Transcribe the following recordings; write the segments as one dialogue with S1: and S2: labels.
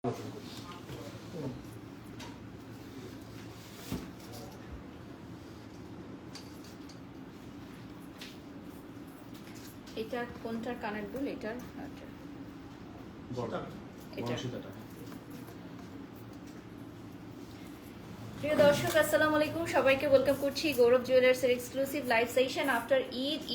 S1: এটার কোনটার কানের দুল? এটার প্রিয় দর্শক আসসালামু আলাইকুম, সবাইকে ওয়েলকাম করছি গৌরব জুয়েলার্স এর exclusive live session after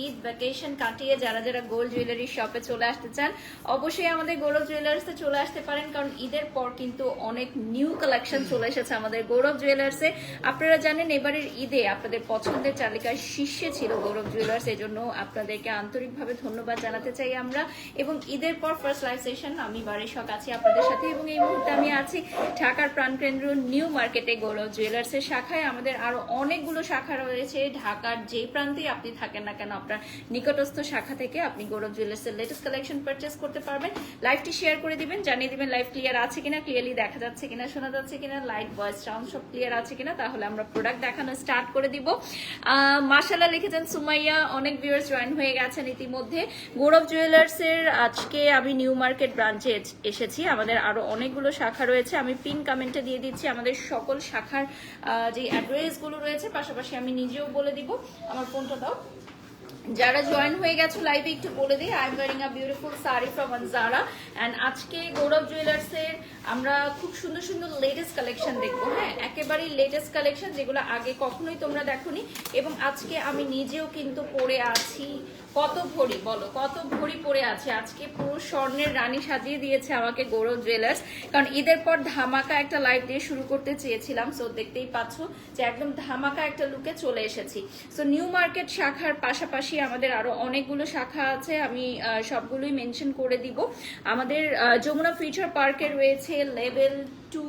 S1: Eid vacation কাটিয়ে যারা গোল্ড জুয়েলারি শপে চলে আসতে চান অবশ্যই আমাদের গৌরব জুয়েলার্সে চলে আসতে পারেন, কারণ ঈদের পর কিন্তু অনেক নিউ কালেকশন চলে এসেছে আমাদের গৌরব জুয়েলার্সে। আপনারা জানেন এবারের ঈদে আপনাদের পছন্দের তালিকার শীর্ষে ছিল গৌরব জুয়েলার্স, এজন্য আপনাদেরকে আন্তরিকভাবে ধন্যবাদ জানাতে চাই আমরা। এবং ঈদের পর ফার্স্ট লাইভ সেশন আমি বারিশক আছি আপনাদের সাথে, এবং এই মুহূর্তে আমি আছি ঢাকার প্রাণকেন্দ্র নিউ মার্কেটে গৌরব জুয়েলার্সের শাখায়। আমাদের আরো অনেকগুলো শাখা রয়েছে, ঢাকার যে প্রান্তে আপনি থাকেন না কেন আপনার নিকটস্থ শাখা থেকে আপনি গৌরব জুয়েলার্সের লেটেস্ট কালেকশন পারচেজ করতে পারবেন। লাইভটি শেয়ার করে দিবেন, জানিয়ে দিবেন লাইভ ক্লিয়ার আছে কিনা, ক্লিয়ারলি দেখা যাচ্ছে কিনা, শোনা যাচ্ছে কিনা, লাইট ভয়েস সাউন্ড সব ক্লিয়ার আছে কিনা, তাহলে আমরা প্রোডাক্ট দেখানো স্টার্ট করে দিব। মাশাআল্লাহ লিখেছেন সুমাইয়া, অনেক ভিউয়ার্স জয়েন হয়ে গেছেন ইতিমধ্যে। গৌরব জুয়েলার্সের আজকে আমি নিউ মার্কেট ব্রাঞ্চে এসেছি, আমাদের আরো অনেকগুলো শাখা রয়েছে। আমি পিন কমেন্টে দিয়ে দিচ্ছি আমাদের সকল শাখার যে অ্যাড্রেস গুলো রয়েছে, পাশাপাশি আমি নিজেও বলে দিব। আমার ফোনটা দাও। যারা জয়েন হয়ে গেছো লাইভে একটু বলে দিই, I am wearing a beautiful sari from Anjara and আজকে গৌরব জুয়েলার্স এর আমরা খুব সুন্দর সুন্দর লেটেস্ট কালেকশন দেখবো। হ্যাঁ, একেবারেই লেটেস্ট কালেকশন যেগুলো আগে কখনোই তোমরা দেখোনি। এবং আজকে আমি নিজেও কিন্তু পরে আছি কত ভরি, বলো কত ভরি পরে আছে। আজকে পুরো স্বর্ণের রানী সাজিয়ে দিয়েছে আমাকে গৌরব জুয়েলার্স, কারণ ঈদের পর ধামাকা একটা লাইভ দিয়ে শুরু করতে চেয়েছিলাম। সো দেখতেই পাচ্ছ যে একদম ধামাকা একটা লুকে চলে এসেছি। সো নিউ মার্কেট শাখার পাশাপাশি আমাদের আরো অনেকগুলো শাখা আছে, আমি সবগুলোই মেনশন করে দিব। আমাদের যমুনা ফিউচার পার্কে রয়েছে লেভেল 2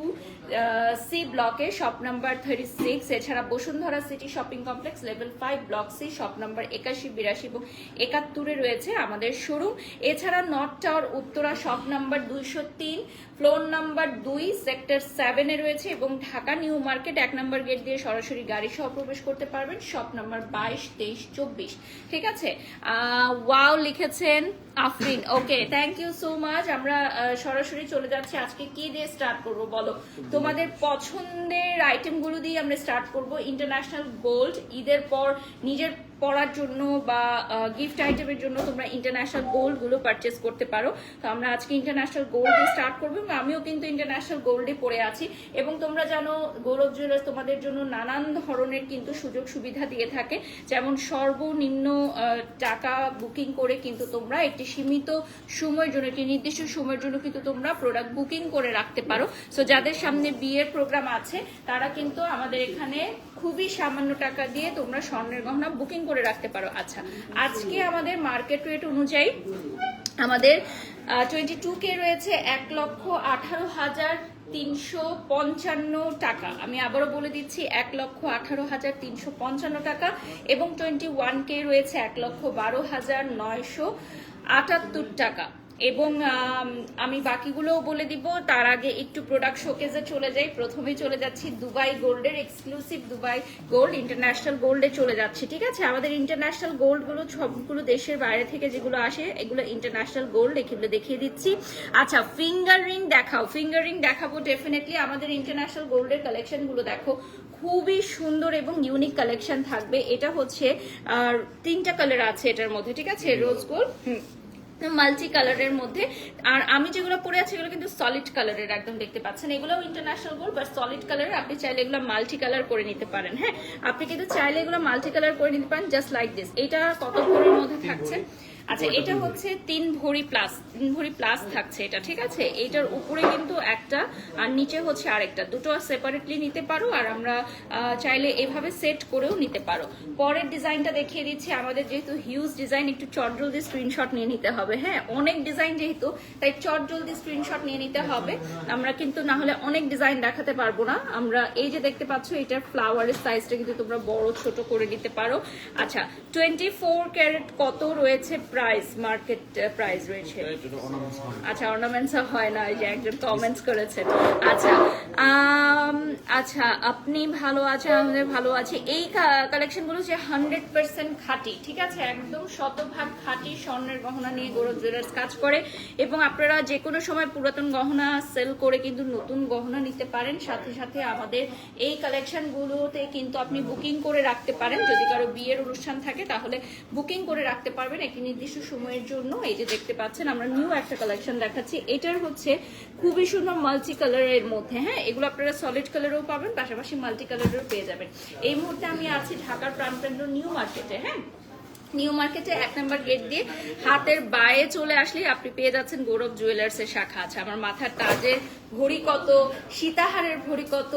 S1: সি ব্লকে শপ নাম্বার 36, এছাড়া Bashundhara city shopping complex level 5 block C shop number 81, 82 এবং 71 রয়েছে আমাদের শোরুম। এছাড়া north tower Uttara shop number 203 floor number 2 sector 7 এ রয়েছে, এবং ঢাকা নিউ মার্কেট 1 নম্বর গেট দিয়ে সরাসরি গাড়ি সহ প্রবেশ করতে পারবেন শপ নাম্বার 22, 23, 24। ঠিক আছে, ওয়াও লিখেছেন Afrin, okay thank you so much. আমরা সরাসরি চলে যাচ্ছি। আজকে কি দিয়ে স্টার্ট করব বলো? তোমাদের পছন্দের আইটেমগুলো দিয়ে আমরা স্টার্ট করব। ইন্টারন্যাশনাল গোল্ড, ঈদের পর নিজের পরার জন্য বা গিফট আইটেমের জন্য তোমরা ইন্টারন্যাশনাল গোল্ড গুলো পারচেস করতে পারো। তো আমরা আজকে ইন্টারন্যাশনাল গোল্ড দিয়ে স্টার্ট করবো, এবং আমিও কিন্তু ইন্টারন্যাশনাল গোল্ডে পরে আছি। এবং তোমরা জানো গৌরব জুয়েলার্স তোমাদের জন্য নানান ধরনের কিন্তু সুযোগ সুবিধা দিয়ে থাকে, যেমন সর্বনিম্ন টাকা বুকিং করে কিন্তু তোমরা একটি সীমিত সময়ের জন্য, একটি নির্দিষ্ট সময়ের জন্য কিন্তু তোমরা প্রোডাক্ট বুকিং করে রাখতে পারো। সো যাদের সামনে বিয়ের প্রোগ্রাম আছে তারা কিন্তু আমাদের এখানে খুবই সামান্য টাকা দিয়ে তোমরা স্বর্ণের গহনা বুকিং করে রাখতে পারো। আচ্ছা, আজকে আমাদের মার্কেট রেট অনুযায়ী আমাদের 22K রয়েছে 1,18,355 টাকা। আমি আবারও বলে দিচ্ছি 1,18,355 টাকা। এবং 21K রয়েছে 1,12,978 টাকা। এবং আমি বাকিগুলোও বলে দিব, তার আগে একটু প্রোডাক্ট শোকেজে চলে যাই। প্রথমেই চলে যাচ্ছি দুবাই গোল্ডের এক্সক্লুসিভ দুবাই গোল্ড ইন্টারন্যাশনাল গোল্ডে চলে যাচ্ছি। ঠিক আছে, আমাদের ইন্টারন্যাশনাল গোল্ডগুলো সবগুলো দেশের বাইরে থেকে যেগুলো আসে এগুলো ইন্টারন্যাশনাল গোল্ড, এগুলো দেখিয়ে দিচ্ছি। আচ্ছা, ফিঙ্গার রিং দেখাও। ফিঙ্গার রিং দেখাবো ডেফিনেটলি। আমাদের ইন্টারন্যাশনাল গোল্ডের কালেকশনগুলো দেখো, খুবই সুন্দর এবং ইউনিক কালেকশন থাকবে। এটা হচ্ছে 3টা কালার আছে এটার মধ্যে। ঠিক আছে, রোজ গোল্ড, মাল্টি কালারের মধ্যে। আর আমি যেগুলো পরে আছি এগুলো কিন্তু সলিড কালারের, একদম দেখতে পাচ্ছেন। এগুলোও ইন্টারন্যাশনাল গোল্ড বাট সলিড কালারের। আপনি চাইলে এগুলো মাল্টি কালার করে নিতে পারেন। হ্যাঁ, আপনি কিন্তু চাইলে এগুলো মাল্টি কালার করে নিতে পারেন, জাস্ট লাইক দিস। এটা কত ভরির মধ্যে থাকছে? আচ্ছা, এটা হচ্ছে 3 ভরি প্লাস থাকছে এটা। ঠিক আছে, এইটার উপরে কিন্তু একটা আর নিচে হচ্ছে আরেকটা, দুটো সেপারেটলি নিতে পারো, আর আমরা চাইলে এভাবে সেট করেও নিতে পারো। পরের ডিজাইনটা দেখিয়ে দিচ্ছি। আমাদের যেহেতু হিউজ ডিজাইন, একটু চটজলদি স্ক্রিনশট নিয়ে নিতে হবে। হ্যাঁ, অনেক ডিজাইন যেহেতু, তাই চটজলদি স্ক্রিনশট নিয়ে নিতে হবে। আমরা কিন্তু না হলে অনেক ডিজাইন দেখাতে পারবো না। আমরা এই যে দেখতে পাচ্ছ, এটার ফ্লাওয়ারের সাইজটা কিন্তু তোমরা বড় ছোট করে নিতে পারো। আচ্ছা, 24 ক্যারেট কত রয়েছে প্রাইস মার্কেট প্রাইস রয়েছে? আচ্ছা অর্নামেন্টস হয় না, এই যে একজন কমেন্টস করেছেন। আচ্ছা আচ্ছা আপনি ভালো আছেন, আমাদের ভালো আছে। এই কালেকশনগুলো যে 100% খাঁটি, ঠিক আছে, একদম শতভাগ খাঁটি স্বর্ণের গহনা নিয়ে গৌরব জুয়েলার্স কাজ করে। এবং আপনারা যে কোনো সময় পুরাতন গহনা সেল করে কিন্তু নতুন গহনা নিতে পারেন। সাথে সাথে আমাদের এই কালেকশনগুলোতে কিন্তু আপনি বুকিং করে রাখতে পারেন। যদি কারো বিয়ের অনুষ্ঠান থাকে তাহলে বুকিং করে রাখতে পারবেন একটি নির্দিষ্ট সময়ের জন্য। এই যে দেখতে পাচ্ছেন আমরা নিউ একটা কালেকশন দেখাচ্ছি। এটার হচ্ছে খুবই সুন্দর মাল্টি কালারের মধ্যে, হ্যাঁ, এগুলো আপনারা সলিড কালারও পাবেন, পাশাপাশি মাল্টি কালারেরও পেয়ে যাবেন। এই মুহূর্তে আমি আছি ঢাকার প্রাণকেন্দ্র নিউ মার্কেটে। হ্যাঁ, নিউ মার্কেটে 1 নম্বর গেট দিয়ে হাতের বায়ে চলে আসলেই আপনি পেয়ে যাচ্ছেন গৌরব জুয়েলার্স এর শাখা। আছে আমার মাথার তাজের ঘড়ি কত, সীতাহারের ঘড়ি কত,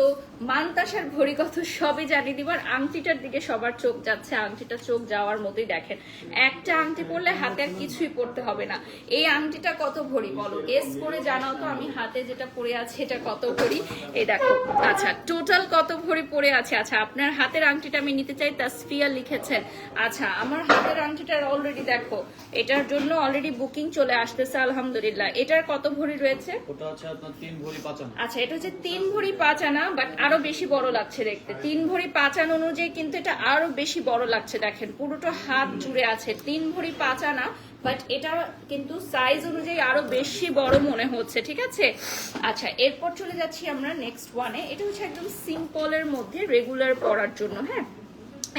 S1: মানতাসার ঘড়ি কত, সবই জানিয়ে দিবার। আংটিটার দিকে সবার চোখ যাচ্ছে, আংটিটা চোখ যাওয়ার মতোই। দেখেন একটা আংটি পরলে হাতে আর কিছুই পড়তে হবে না। এই আংটিটা কত ভরি বলো, গেস করে জানাও তো। আমি হাতে যেটা পরে আছে এটা কত ভরি, এই দেখো। আচ্ছা টোটাল কত ভরি পরে আছে? আচ্ছা আপনার হাতের আংটিটা আমি নিতে চাই, তাসফিয়া লিখেছেন। আচ্ছা আমার হাতের আংটিটার অলরেডি দেখো, এটার জন্য অলরেডি বুকিং চলে আসতেছে আলহামদুলিল্লাহ। এটার কত ভরি রয়েছে?
S2: ওটা হচ্ছে আপনার 3 ভরি 5 আনা।
S1: আচ্ছা এটা হচ্ছে 3 ভরি 5 আনা, বাট আরো বেশি বড় লাগছে দেখতে। 3 ভরি 5 আনা অনুযায়ী কিন্তু এটা আরো বেশি বড় লাগছে। দেখেন পুরোটা হাত জুড়ে আছে। 3 ভরি 5 আনা, বাট এটা কিন্তু সাইজ অনুযায়ী আরো বেশি বড় মনে হচ্ছে, ঠিক আছে। আচ্ছা এরপর চলে যাচ্ছি আমরা নেক্সট ওয়ানে। এটা হচ্ছে একদম সিম্পলের মধ্যে রেগুলার পরার জন্য, হ্যাঁ,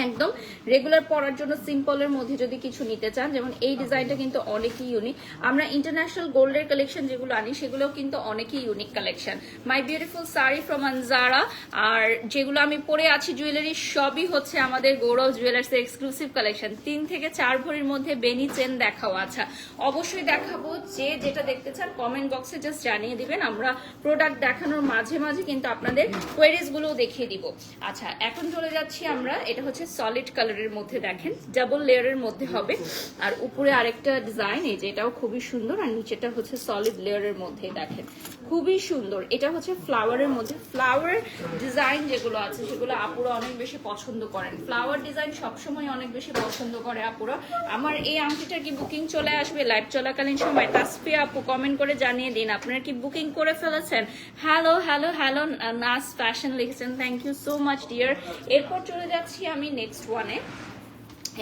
S1: একদম রেগুলার পরার জন্য সিম্পলের মধ্যে যদি কিছু নিতে চান, যেমন এই ডিজাইনটা কিন্তু অনেকই ইউনিক। আমরা ইন্টারন্যাশনাল গোল্ডের কালেকশন যেগুলো আনি সেগুলো কিন্তু অনেকই unique collection. My beautiful sari from Anjara, আর যেগুলো আমি পরে আছি জুয়েলারি সবই হচ্ছে আমাদের গৌরব জুয়েলার্স এর এক্সক্লুসিভ কালেকশন। 3 থেকে 4 ভরির মধ্যে বেনি চেন দেখাও। আচ্ছা অবশ্যই দেখাবো, যে যেটা দেখতে চান কমেন্ট বক্সে জাস্ট জানিয়ে দিবেন। আমরা প্রোডাক্ট দেখানোর মাঝে মাঝে কিন্তু আপনাদের কোয়েরিজ গুলোও দেখিয়ে দিব। আচ্ছা এখন চলে যাচ্ছি আমরা, এটা হচ্ছে সলিড কালারের মধ্যে, দেখেন ডাবল লেয়ারের মধ্যে হবে। আর উপরে আরেকটা ডিজাইন, এই যে এটাও খুবই সুন্দর, আর নিচেটা হচ্ছে সলিড লেয়ারের মধ্যে। দেখেন খুবই সুন্দর। এটা হচ্ছে ফ্লাওয়ারের মধ্যে। ফ্লাওয়ার ডিজাইন যেগুলো আছে সেগুলো আপুরা অনেক বেশি পছন্দ করেন। ফ্লাওয়ার ডিজাইন সবসময় অনেক বেশি পছন্দ করে আপুরা। আমার এই আংটিটার কি বুকিং চলে আসবে লাইভ চলাকালীন সময়? তাসফিয়া আপু কমেন্ট করে জানিয়ে দিন আপনারা কি বুকিং করে ফেলেছেন। Hello hello hello Nas fashion লিখেছেন, thank you so much dear. এরপর চলে যাচ্ছি আমি নেক্সট ওয়ানে।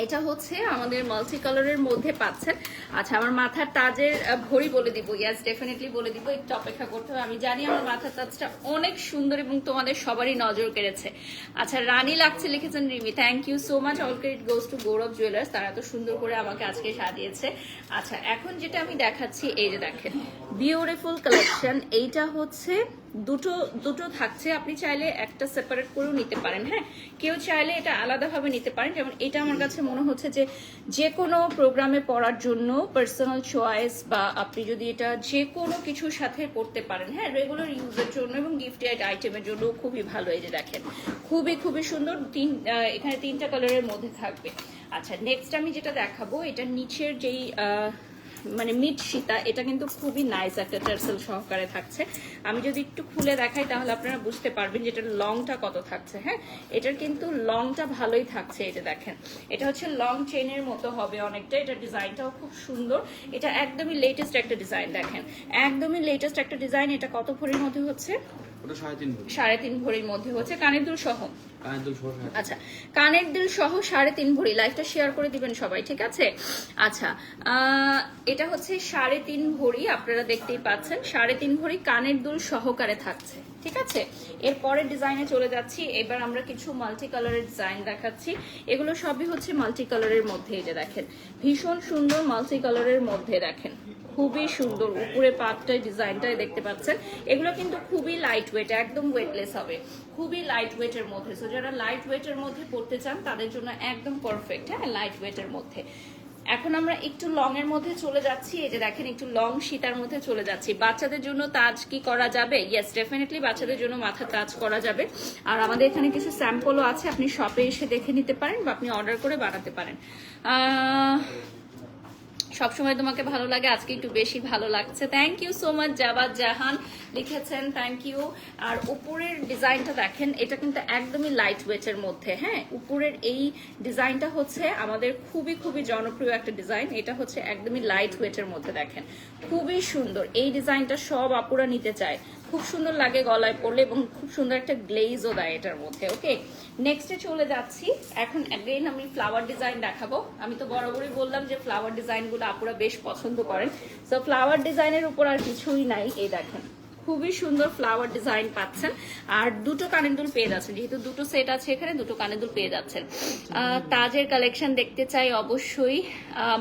S1: এটা হচ্ছে আমাদের মাল্টি কালারের মধ্যে পাচ্ছেন। আচ্ছা আমার মাথার তাজের ভরি বলে দিব, ইয়াস ডেফিনেটলি বলে দিব, একটু অপেক্ষা করতে হবে। আমি জানি আমার মাথার তাজটা অনেক সুন্দর এবং তোমাদের সবারই নজর কেড়েছে। আচ্ছা রানী লাগছে লিখেছেন Rimi, thank you so much. All credit goes to Gaurav jewellers, তারা এত সুন্দর করে আমাকে আজকে সাজিয়েছে। আচ্ছা এখন যেটা আমি দেখাচ্ছি, এই যে দেখেন বিউটিফুল কালেকশন। এইটা হচ্ছে দুটো থাকছে, আপনি চাইলে একটা সেপারেট করেও নিতে পারেন, হ্যাঁ, কেউ চাইলে এটা আলাদাভাবে নিতে পারেন। যেমন এটা আমার কাছে মনে হচ্ছে যে কোনো প্রোগ্রামে পড়ার জন্য পার্সোনাল চয়েস, বা আপনি যদি এটা যে কোনো কিছুর সাথে পড়তে পারেন, হ্যাঁ, রেগুলার ইউজের জন্য এবং গিফটেড আইটেমের জন্য খুবই ভালো। এই যে দেখেন খুবই সুন্দর। এখানে 3টা কালারের মধ্যে থাকবে। আচ্ছা নেক্সট আমি যেটা দেখাবো, এটা নিচের যেই মানে মিড সীতা, এটা কিন্তু খুবই নাইস একটা টার্সেল সহকারে থাকছে। আমি যদি একটু খুলে দেখাই তাহলে আপনারা বুঝতে পারবেন যে এটার লংটা কত থাকছে। হ্যাঁ এটার কিন্তু লংটা ভালোই থাকছে। এই যে দেখেন এটা হচ্ছে লং চেনের মতো হবে অনেকটা। এটা ডিজাইনটাও খুব সুন্দর। এটা একদমই লেটেস্ট একটা ডিজাইন, দেখেন একদমই লেটেস্ট একটা ডিজাইন। এটা কত ভরির মধ্যে হচ্ছে? 3.5 ভরির মধ্যে হচ্ছে, কানের দুল সহ। আচ্ছা কানের দুল সহ 3.5 ভরি। লাইভটা শেয়ার করে দিবেন সবাই, ঠিক আছে। আচ্ছা এটা হচ্ছে 3.5 ভরি, আপনারা দেখতেই পাচ্ছেন 3.5 ভরি কানের দুল সহকারে থাকছে, ঠিক আছে। এর পরের ডিজাইনে চলে যাচ্ছি। এবার আমরা কিছু মাল্টি কালারের ডিজাইন দেখাচ্ছি। এগুলো সবই হচ্ছে মাল্টি কালারের মধ্যে। এই যে দেখেন ভীষণ সুন্দর মাল্টি কালারের মধ্যে, দেখেন খুবই সুন্দর। উপরে পাটটায় ডিজাইনটাই দেখতে পাচ্ছেন। এগুলো কিন্তু খুবই লাইট ওয়েট, একদম ওয়েটলেস হবে, খুবই লাইট ওয়েটের মধ্যে। সো যারা লাইট ওয়েটের মধ্যে পড়তে চান তাদের জন্য একদম পারফেক্ট, হ্যাঁ, লাইট ওয়েটের মধ্যে। এখন আমরা একটু লং এর মধ্যে চলে যাচ্ছি। এই যে দেখেন একটু লং সীতার মধ্যে চলে যাচ্ছি। বাচ্চাদের জন্য তাজ কি করা যাবে? ইয়েস ডেফিনেটলি বাচ্চাদের জন্য মাথার তাজ করা যাবে। আর আমাদের এখানে কিছু স্যাম্পলও আছে, আপনি শপে এসে দেখে নিতে পারেন বা আপনি অর্ডার করে বানাতে পারেন। সবসময় তোমাকে ভালো লাগে, আজকে একটু বেশি ভালো লাগছে। থ্যাংক ইউ সো মাচ জাবাদ জাহান। লিখেছেন, থ্যাংক ইউ। আর উপরের ডিজাইনটা দেখেন, এটা কিন্তু একদমই লাইট ওয়েটের মধ্যে। হ্যাঁ, উপরের এই ডিজাইনটা হচ্ছে আমাদের খুবই খুবই জনপ্রিয় একটা ডিজাইন। এটা হচ্ছে একদমই লাইট ওয়েটের মধ্যে, দেখেন খুবই সুন্দর। এই ডিজাইনটা সব আপুরা নিতে চায়, খুব সুন্দর লাগে গলায় পরলে এবং খুব সুন্দর একটা গ্লেজও দেয় এটার মধ্যে। ওকে, নেক্সটে চলে যাচ্ছি। এখন অ্যাগেইন আমি ফ্লাওয়ার ডিজাইন দেখাবো। আমি তো বরাবরই বললাম যে ফ্লাওয়ার ডিজাইনগুলো আপুরা বেশ পছন্দ করেন। সো ফ্লাওয়ার ডিজাইনের উপর আর কিছুই নাই, এই দেখেন খুবই সুন্দর ফ্লাওয়ার ডিজাইন পাচ্ছেন। আর দুটো কানের দুল পেয়ে যাচ্ছেন, যেহেতু দুটো সেট আছে এখানে, দুটো কানের দুল পেয়ে যাচ্ছেন। তাজের কালেকশন দেখতে চাই অবশ্যই।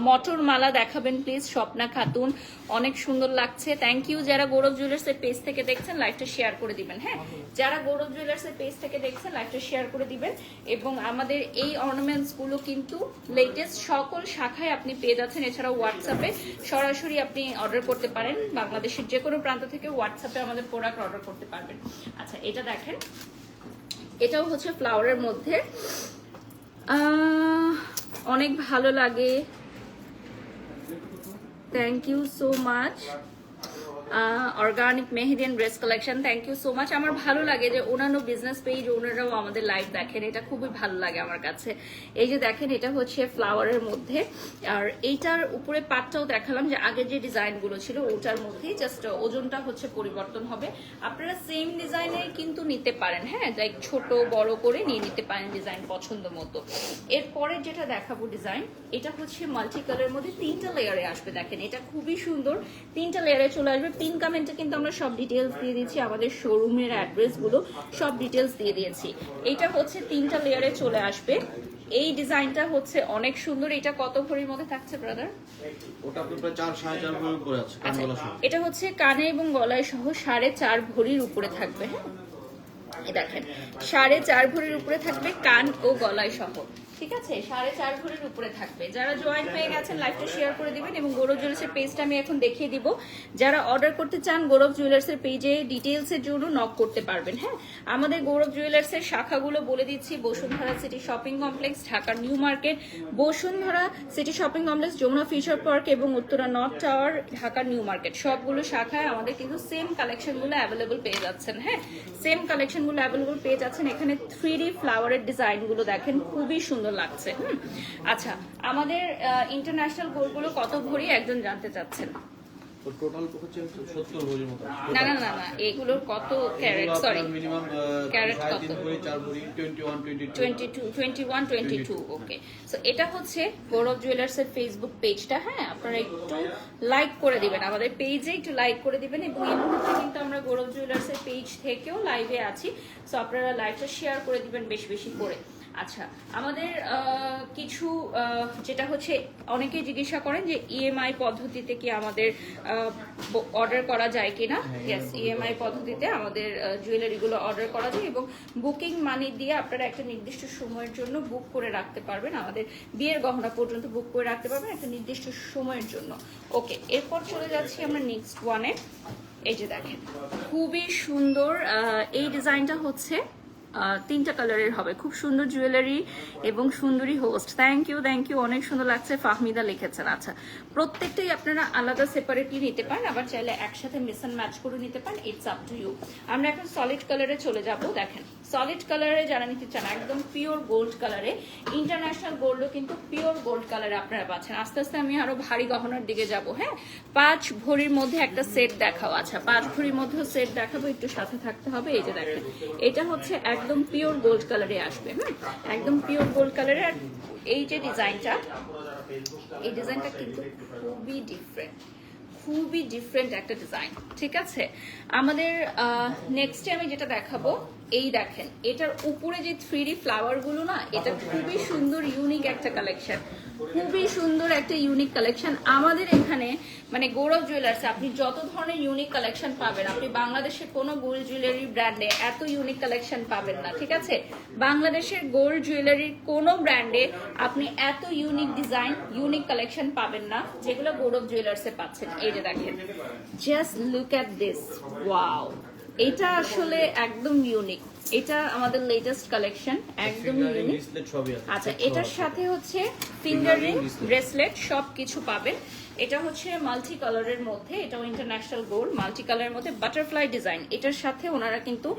S1: মটর মালা দেখাবেন প্লিজ, স্বপ্না খাতুন, অনেক সুন্দর লাগছে। Thank you. যারা গৌরব জুয়েলার্সের পেজ থেকে দেখছেন লাইভটা শেয়ার করে দিবেন। হ্যাঁ, যারা গৌরব জুয়েলার্সের পেজ থেকে দেখছেন লাইভটা শেয়ার করে দিবেন। এবং আমাদের এই অর্নামেন্টস গুলো কিন্তু লেটেস্ট সকল শাখায় আপনি পেয়ে যাচ্ছেন। এছাড়াও হোয়াটসঅ্যাপে সরাসরি আপনি অর্ডার করতে পারেন, বাংলাদেশের যে কোনো প্রান্ত থেকে হোয়াটসঅ্যাপে আমাদের প্রোডাক্ট অর্ডার করতে পারবেন। আচ্ছা, এটা দেখেন, এটাও হচ্ছে ফ্লাওয়ারের মধ্যে, অনেক ভালো লাগে। Thank you so much. Organic মেহেদিয়ান dress collection, thank you so much. আমার ভালো লাগে যে অন্যান্য বিজনেস পেজ ওনারাও আমাদের লাইভ দেখেন, এটা খুবই ভালো লাগে আমার কাছে। এই যে দেখেন, এটা হচ্ছে ফ্লাওয়ারের মধ্যে। আর এইটার উপরে পাটটাও দেখালাম, যে আগে যে ডিজাইনগুলো ছিল ওটার মধ্যেই, জাস্ট ওজনটা হচ্ছে পরিবর্তন হবে। আপনারা সেম ডিজাইনে কিন্তু নিতে পারেন। হ্যাঁ, লাইক ছোট বড় করে নিয়ে নিতে পারেন ডিজাইন পছন্দ মতো। এরপরে যেটা দেখাবো ডিজাইন, এটা হচ্ছে মাল্টি কালারের মধ্যে 3টা লেয়ারে আসবে। দেখেন এটা খুবই সুন্দর, 3টা লেয়ারে চলে আসবে। পিন কমেন্টে কিন্তু আমরা সব ডিটেলস দিয়ে দিচ্ছি, আমাদের শোরুমের অ্যাড্রেস গুলো সব ডিটেলস দিয়ে দিয়েছি। এটা হচ্ছে 3টা লেয়ারে চলে আসবে। এই ডিজাইনটা হচ্ছে অনেক সুন্দর। এটা কত ভরির মধ্যে থাকছে ব্রাদার?
S2: ওটা প্রায় 4-4.5 ভরির উপরে আছে, কান গলা সহ।
S1: এটা হচ্ছে কানে এবং গলায় সহ 4.5 ভরির উপরে থাকবে। হ্যাঁ, এই দেখেন 4.5 ভরির উপরে থাকবে কান ও গলায় সহ। ঠিক আছে, 4.5 ভরির উপরে থাকবে। যারা জয়েন হয়ে গেছেন লাইভটা শেয়ার করে দিবেন। এবং গৌরব জুয়েলার্সের পেজটা আমি এখন দেখিয়ে দিব। যারা অর্ডার করতে চান গৌরব জুয়েলার্সের পেজে ডিটেলসের জন্য নক করতে পারবেন। হ্যাঁ, আমাদের গৌরব জুয়েলার্সের শাখাগুলো বলে দিচ্ছি। Bashundhara city shopping complex, Dhaka new market, Bashundhara city shopping complex, Jamuna future park এবং Uttara north tower, Dhaka new market, সবগুলো শাখায় আমাদের কিন্তু সেম কালেকশনগুলো অ্যাভেলেবল পেয়ে যাচ্ছেন। হ্যাঁ, সেম কালেকশনগুলো অ্যাভেলেবল পেয়ে যাচ্ছেন। এখানে 3D ফ্লাওয়ারের ডিজাইনগুলো দেখেন খুবই সুন্দর লাগছে। আচ্ছা, আমাদের ইন্টারন্যাশনাল গোল্ডগুলো কত ভরি একজন জানতে চাচ্ছেন?
S2: টোটাল হচ্ছে 70 ভরির মতো।
S1: না না না না, এগুলোর কত ক্যারেট? সরি,
S2: মিনিমাম
S1: ক্যারেট কত?
S2: 3.5 ভরি 4 ভরি 21
S1: 22 ওকে। সো এটা হচ্ছে গৌরব জুয়েলার্সের ফেসবুক পেজটা। হ্যাঁ, আপনারা একটু লাইক করে দিবেন, আমাদের পেজে একটু লাইক করে দিবেন। এবং এই মুহূর্তে কিন্তু আমরা গৌরব জুয়েলার্সের পেজ থেকেও লাইভে আছি। সো আপনারা লাইভটা শেয়ার করে দিবেন বেশি বেশি করে। আচ্ছা, আমাদের কিছু যেটা হচ্ছে অনেকেই জিজ্ঞাসা করেন যে ইএমআই পদ্ধতিতে কি আমাদের অর্ডার করা যায় কিনা। ইয়েস, ইএমআই পদ্ধতিতে আমাদের জুয়েলারিগুলো অর্ডার করা যায় এবং বুকিং মানি দিয়ে আপনারা একটা নির্দিষ্ট সময়ের জন্য বুক করে রাখতে পারবেন। আমাদের বিয়ের গহনা পর্যন্ত বুক করে রাখতে পারবেন একটা নির্দিষ্ট সময়ের জন্য। ওকে, এরপর চলে যাচ্ছি আমরা নেক্সট ওয়ানে। এই যে দেখেন খুবই সুন্দর এই ডিজাইনটা হচ্ছে 3টা কালারের হবে। খুব সুন্দর জুয়েলারি এবং সুন্দরী হোস্ট। থ্যাংক ইউ, অনেক সুন্দর লাগছে। ফাহমিদা লিখেছেন। আচ্ছা, প্রত্যেকটাই আপনারা আলাদা সেপারেটলি নিতে পারেন, আবার চাইলে একসাথে মিক্স অ্যান্ড ম্যাচ করে নিতে পারেন। It's up to you. আমরা এখন সলিড কালারে চলে যাব। দেখেন সলিড কালারে যারা নিতে চান একদম পিওর গোল্ড কালারে, ইন্টারন্যাশনাল গোল্ডও কিন্তু পিওর গোল্ড কালারে আপনারা পাচ্ছেন। আস্তে আস্তে আমি আরো ভারী গহনার দিকে যাব। হ্যাঁ, 5 ভরির মধ্যে একটা সেট দেখাও। আচ্ছা, 5 ভরির মধ্যেও সেট দেখাবো, একটু সাথে থাকতে হবে। এই যে দেখেন, এটা হচ্ছে একদম পিওর গোল্ড কালারে আসবে। একদম পিওর গোল্ড কালারে। আর এই যে ডিজাইনটা, এই ডিজাইনটা কিন্তু খুবই ডিফারেন্ট একটা ডিজাইন। ঠিক আছে, আমাদের নেক্সটে আমি যেটা দেখাবো, এই দেখেন এটার উপরে যে 3D ফ্লাওয়ার গুলো না, এটা খুবই সুন্দর ইউনিক একটা কালেকশন, খুবই সুন্দর একটা ইউনিক কালেকশন। আমাদের এখানে মানে গৌরব জুয়েলার্স আপনি যত ধরনের ইউনিক কালেকশন পাবেন, আপনি বাংলাদেশে কোনো গোল্ড জুয়েলারি ব্র্যান্ডে এত ইউনিক কালেকশন পাবেন না। ঠিক আছে, বাংলাদেশের গোল্ড জুয়েলারির কোনো ব্র্যান্ডে আপনি এত ইউনিক ডিজাইন ইউনিক কালেকশন পাবেন না যেগুলো গৌরব জুয়েলার্সে পাচ্ছেন। এই যে দেখেন, just look at this, wow, এটা আসলে একদম ইউনিক। এটা আমাদের লেটেস্ট কালেকশন, একদম ইউনিক। আচ্ছা, এটার সাথে হচ্ছে ফিঙ্গার রিং, ব্রেসলেট সবকিছু পাবেন। এটা হচ্ছে মাল্টি কালারের মধ্যে, এটাও ইন্টারন্যাশনাল গোল্ড, মাল্টি কালারের মধ্যে বাটারফ্লাই ডিজাইন। এটার সাথে ওনারা কিন্তু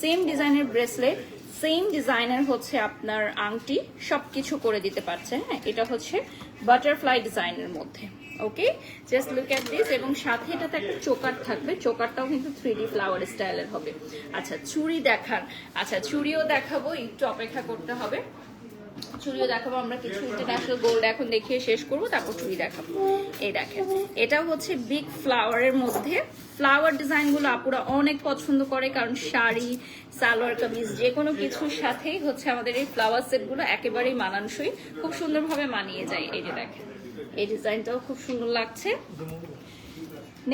S1: সেম ডিজাইনের ব্রেসলেট, সেম ডিজাইনের হচ্ছে আপনার আংটি সবকিছু করে দিতে পারছে। হ্যাঁ, এটা হচ্ছে বাটারফ্লাই ডিজাইনের মধ্যে। ওকে, জাস্ট লুক অ্যাট দিস। এবং সাথে এটাতে একটা চোকার থাকবে, চোকারটাও কিন্তু 3D ফ্লাওয়ার স্টাইলের হবে। আচ্ছা, চুড়ি দেখান। আচ্ছা, চুড়িও দেখাবো, একটু অপেক্ষা করতে হবে। চুড়িও দেখাবো আমরা, কিছু ইন্টারন্যাশনাল গোল্ড এখন দেখিয়ে শেষ করবো, তারপর চুড়ি দেখাবো। এই দেখেন, এটা হচ্ছে বিগ ফ্লাওয়ারের মধ্যে। ফ্লাওয়ার ডিজাইনগুলো আপুরা অনেক পছন্দ করে, কারণ শাড়ি, সালোয়ার কামিজ যে কোনো কিছুর সাথেই হচ্ছে আমাদের এই ফ্লাওয়ার সেটগুলো একেবারেই মানানসই, খুব সুন্দরভাবে মানিয়ে যায়। এই যে দেখেন, এই ডিজাইনটাও খুব সুন্দর লাগছে।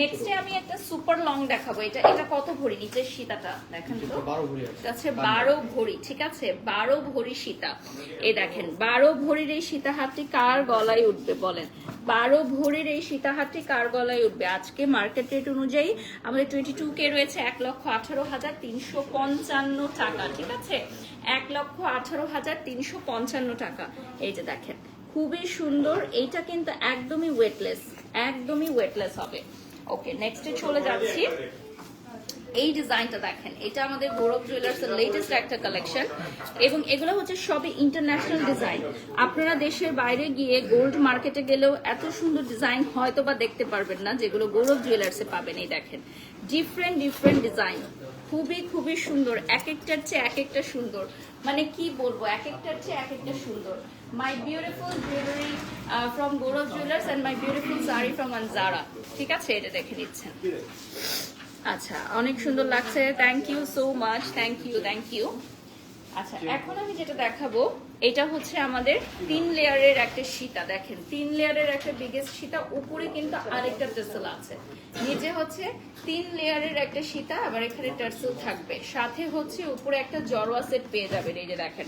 S1: নেক্সটে আমি একটা সুপার লং দেখাবো। এটা কত ভরি? নিচের সীতাটা দেখেন তো,
S2: 12 ভরি আছে।
S1: আচ্ছা 12 ভরি, ঠিক আছে, 12 ভরি সীতা। এই দেখেন, 12 ভরির এই সীতাহারটি কার গলায় উঠবে বলেন? 12 ভরির এই সীতাহারটি কার গলায় উঠবে? আজকে মার্কেট রেট অনুযায়ী আমাদের 22K রয়েছে 1,18,355 টাকা, ঠিক আছে, 1,18,355 টাকা। এই যে দেখেন, খুবই সুন্দর। এইটা কিন্তু একদমই ওয়েটলেস, একদমই ওয়েটলেস হবে। ওকে, নেক্সটে চলে যাচ্ছি। এই ডিজাইনটা দেখেন, এটা আমাদের গৌরব জুয়েলার্সের লেটেস্ট একটা কালেকশন, এবং এগুলো হচ্ছে সবই ইন্টারন্যাশনাল ডিজাইন। আপনারা দেশের বাইরে গিয়ে গোল্ড মার্কেটে গেলেও এত সুন্দর ডিজাইন হয়তো বা দেখতে পারবেন না, যেগুলো গৌরব জুয়েলার্সে পাবেন। এই দেখেন, ডিফারেন্ট ডিফারেন্ট ডিজাইন, খুবই খুবই সুন্দর, এক একটার চেয়ে এক একটা সুন্দর। মানে কি বলবো, এক একটার চেয়ে এক একটা সুন্দর। My beautiful jewellery from Gourab jewellers and my beautiful sari from Anjara, ঠিক আছে, এটা দেখে নিচ্ছেন। আচ্ছা, অনেক সুন্দর লাগছে, thank you so much, thank you, thank you. আচ্ছা, এখন আমি যেটা দেখাবো, এটা হচ্ছে আমাদের 3 লেয়ারের একটা সীতা। দেখেন, 3 লেয়ারের একটা বিগেস্ট সীতা, উপরে কিন্তু আরেকটা টার্সেল আছে, নিচে হচ্ছে 3 লেয়ারের একটা সীতা, আবার এখানে টার্সেল থাকবে। সাথে হচ্ছে উপরে একটা জড়োয়া সেট পেয়ে যাবেন। এই যে দেখেন,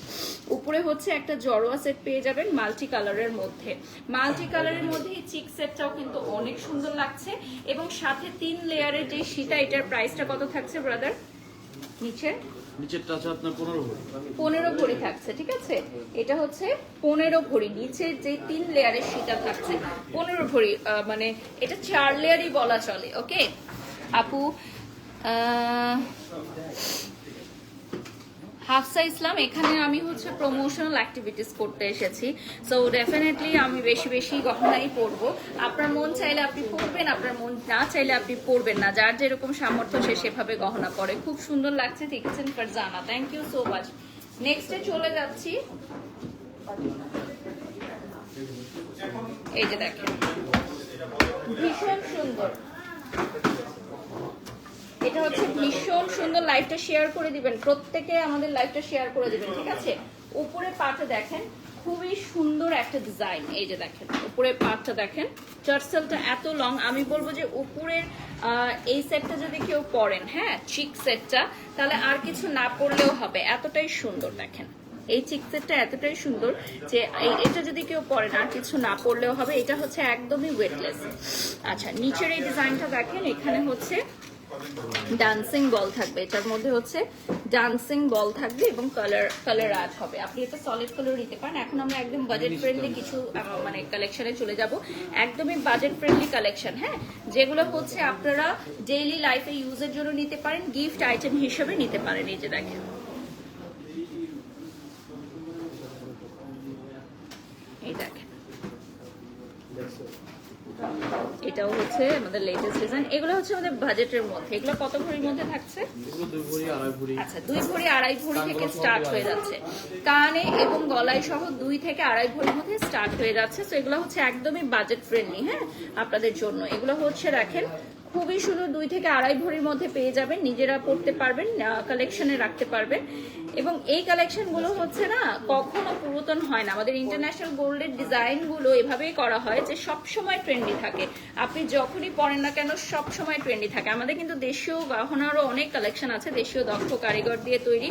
S1: উপরে হচ্ছে একটা জড়োয়া সেট পেয়ে যাবেন মাল্টি কালারের মধ্যে। মাল্টি কালারের মধ্যে এই চিক সেটটাও কিন্তু অনেক সুন্দর লাগছে, এবং সাথে 3 লেয়ারের যে সীতা, এটার প্রাইসটা কত থাকছে ব্রাদার?
S2: নিচেরটা আছে আপনার 15 ভরি।
S1: 15 ভরি থাকছে, ঠিক আছে, এটা হচ্ছে 15 ভরি। নিচে যে 3 লেয়ারের সীতা থাকছে 15 ভরি, মানে এটা 4 লেয়ারই বলা চলে। ওকে আপু, হাফসা ইসলাম, এখানে আমি হচ্ছে প্রমোশনাল অ্যাক্টিভিটিস করতে এসেছি, সো ডেফিনেটলি আমি বেশি বেশি গহনাই পরবো। আপনার মন চাইলে আপনি পরবেন, আপনার মন না চাইলে আপনি পরবেন না, যার যেরকম সামর্থ্য সে সেভাবে গহনা পরে। খুব সুন্দর লাগছে, দেখেছেন Farzana, thank you so much. নেক্সটে চলে যাচ্ছি। এই যে দেখেন, ভীষণ সুন্দর, এটা হচ্ছে ভীষণ সুন্দর। লাইভটা শেয়ার করে দিবেন, প্রত্যেকে আমাদের লাইভটা শেয়ার করে দিবেন, ঠিক আছে। উপরে পাটে দেখেন, খুবই সুন্দর একটা ডিজাইন। এই যে দেখেন, উপরে পাটটা দেখেন, টার্সেলটা এত লং। আমি বলবো যে উপরের এই সেটটা যদি কেউ পরেন, হ্যাঁ, চিক সেটটা, তাহলে আর কিছু না পরলেও হবে, এতটাই সুন্দর। দেখেন, এই চিক সেটটা এতটাই সুন্দর যে এটা যদি কেউ পরেন আর কিছু না পরলেও হবে। এটা হচ্ছে একদমই ওয়েটলেস। আচ্ছা, নিচের এই ডিজাইনটা দেখেন, এখানে হচ্ছে ডান্সিং বল থাকবে, এটার মধ্যে হচ্ছে ডান্সিং বল থাকবে, এবং কালার আর্ট হবে। আপনি এটা সলিড কালার নিতে পারেন। এখন আমরা একদম বাজেট ফ্রেন্ডলি কিছু মানে কালেকশনে চলে যাব, একদমই বাজেট ফ্রেন্ডলি কালেকশন, হ্যাঁ, যেগুলো হচ্ছে আপনারা ডেইলি লাইফে ইউজের জন্য নিতে পারেন, গিফট আইটেম হিসেবে নিতে পারেন। এই যে দেখেন, এই দেখেন, এটাও হচ্ছে আমাদের লেটেস্ট ডিজাইন। এগুলো হচ্ছে আমাদের বাজেটের মধ্যে। এগুলো কত ভরির মধ্যে থাকছে? আচ্ছা, 2 ভরি 2.5 ভরি থেকে স্টার্ট হয়ে যাচ্ছে, কানে এবং গলায় সহ 2 থেকে 2.5 ভরির মধ্যে স্টার্ট হয়ে যাচ্ছে। তো এগুলো হচ্ছে একদমই বাজেট ফ্রেন্ডলি, হ্যাঁ, আপনাদের জন্য। এগুলো হচ্ছে রাখেন, খুবই সুন্দর, 2 থেকে 2.5 ভরির মধ্যে পেয়ে যাবেন, নিজেরা পড়তে পারবেন, কালেকশনে রাখতে পারবেন। এবং এই কালেকশনগুলো হচ্ছে না কখনো পুরাতন হয় না। আমাদের ইন্টারন্যাশনাল গোল্ডের ডিজাইনগুলো এভাবেই করা হয় যে সব সময় ট্রেন্ডি থাকে, আপনি যখনই পরেন না কেন সব সময় ট্রেন্ডি থাকে। আমাদের কিন্তু দেশীয় গহনারও অনেক কালেকশন আছে, দেশীয় দক্ষ কারিগর দিয়ে তৈরি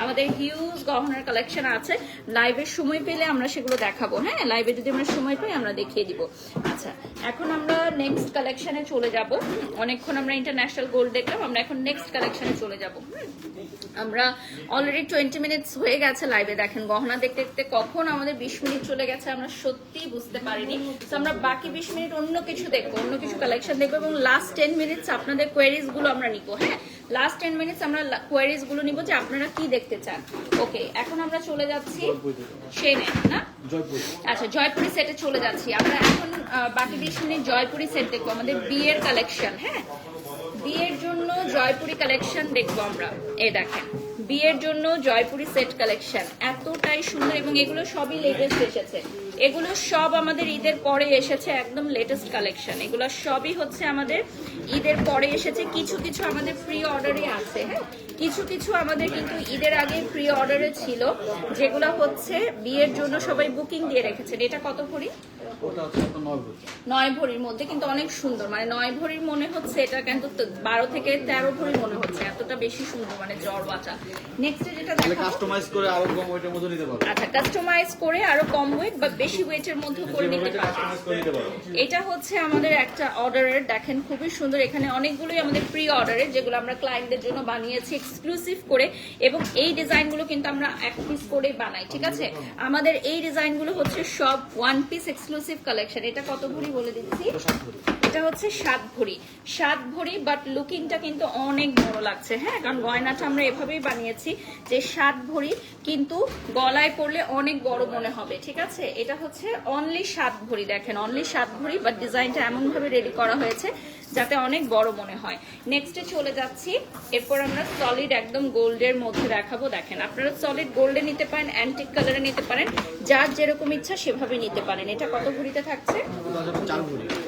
S1: আমাদের হিউজ গহনার কালেকশন আছে। লাইভের সময় পেলে আমরা সেগুলো দেখাবো, হ্যাঁ, লাইভে যদি আমরা সময় পাই আমরা দেখিয়ে দিব। আচ্ছা, এখন আমরা নেক্সট কালেকশনে চলে যাব। অনেকক্ষণ আমরা ইন্টারন্যাশনাল গোল্ড দেখলাম, আমরা এখন নেক্সট কালেকশনে চলে যাব। আমরা অলরেডি 20 মিনিটস হয়ে গেছে লাইভে। দেখেন গহনা দেখতে দেখতে কখন আমাদের 20 মিনিট চলে গেছে আমরা সত্যিই বুঝতে পারিনি। তো আমরা বাকি 20 মিনিট অন্য কিছু দেখবো, অন্য কিছু কালেকশন দেখবো এবং লাস্ট 10 মিনিটস আপনাদের কোয়েরিজ গুলো আমরা নিবো। হ্যাঁ, লাস্ট 10 মিনিটস আমরা কোয়েরিজ গুলো নিবো যে আপনারা কি দেখতে চান। ওকে, এখন আমরা চলে যাচ্ছি সেনে না, আচ্ছা জয়পুরি সেটে চলে যাচ্ছি আমরা এখন। বাকি 20 মিনিট জয়পুরি সেট দেখবো, আমাদের বিয়ের কালেকশন। হ্যাঁ, বিয়ের জন্য জয়পুরি কালেকশন দেখবো আমরা। এই দেখেন বিয়ের জন্য জয়পুরি সেট কালেকশন এতটাই সুন্দর এবং এগুলো সবই লেটেস্ট এসেছে। এগুলো সব আমাদের ঈদের পরে এসেছে, একদম লেটেস্ট কালেকশন। এগুলো সবই হচ্ছে আমাদের ঈদের পরে এসেছে, কিছু কিছু আমাদের প্রি অর্ডারে আছে। হ্যাঁ, কিছু কিছু আমাদের কিন্তু ঈদের আগে প্রি অর্ডারে ছিল, যেগুলো হচ্ছে বিয়ের জন্য সবাই বুকিং দিয়ে রেখেছেন। এটা কত ভরি? 9 ভরির মধ্যে, কিন্তু অনেক সুন্দর, মানে 9 ভরির মনে হচ্ছে, এটা কিন্তু 12 থেকে 13 ভরি মনে হচ্ছে, এতটা বেশি সুন্দর, মানে জ্বর বাঁচা। নেক্সট যেটা দেখাবো,
S2: কাস্টমাইজ করে আরো কম ওয়েটের মধ্যে নিতে পারবে।
S1: আচ্ছা, কাস্টমাইজ করে আরো কম ওয়েট বা বেশি ওয়েটের মধ্যে করে নিতে পারবে। এটা হচ্ছে আমাদের একটা অর্ডারের, দেখেন খুবই সুন্দর। এখানে অনেকগুলোই আমাদের প্রি অর্ডারের, যেগুলো আমরা ক্লায়েন্টদের জন্য বানিয়েছি এক্সক্লুসিভ করে, এবং এই ডিজাইনগুলো কিন্তু আমরা এক পিস করে বানাই। ঠিক আছে, আমাদের এই ডিজাইনগুলো হচ্ছে সব ওয়ান পিস এক্সক্লুসিভ কালেকশন। এটা কত ভরি বলে দিচ্ছি, এটা হচ্ছে 7 ভরি। 7 ভরি, বাট লুকিংটা কিন্তু অনেক বড় লাগছে। হ্যাঁ, কারণ গয়নাটা আমরা এভাবেই বানিয়েছি যে 7 ভরি, কিন্তু গলায় পরলে অনেক বড় মনে হবে। ঠিক আছে, এটা হচ্ছে অনলি 7 ভরি। দেখেন অনলি 7 ভরি, বাট ডিজাইনটা এমন ভাবে রেডি করা হয়েছে যাতে অনেক বড় মনে হয়। নেক্সটে চলে যাচ্ছি, এরপর আমরা সলিড একদম গোল্ডের মধ্যে দেখাবো। দেখেন আপনারা সলিড গোল্ডে নিতে পারেন, অ্যান্টিক কালারে নিতে পারেন, যার যেরকম ইচ্ছা সেভাবে নিতে পারেন। এটা কত ভরিতে থাকছে?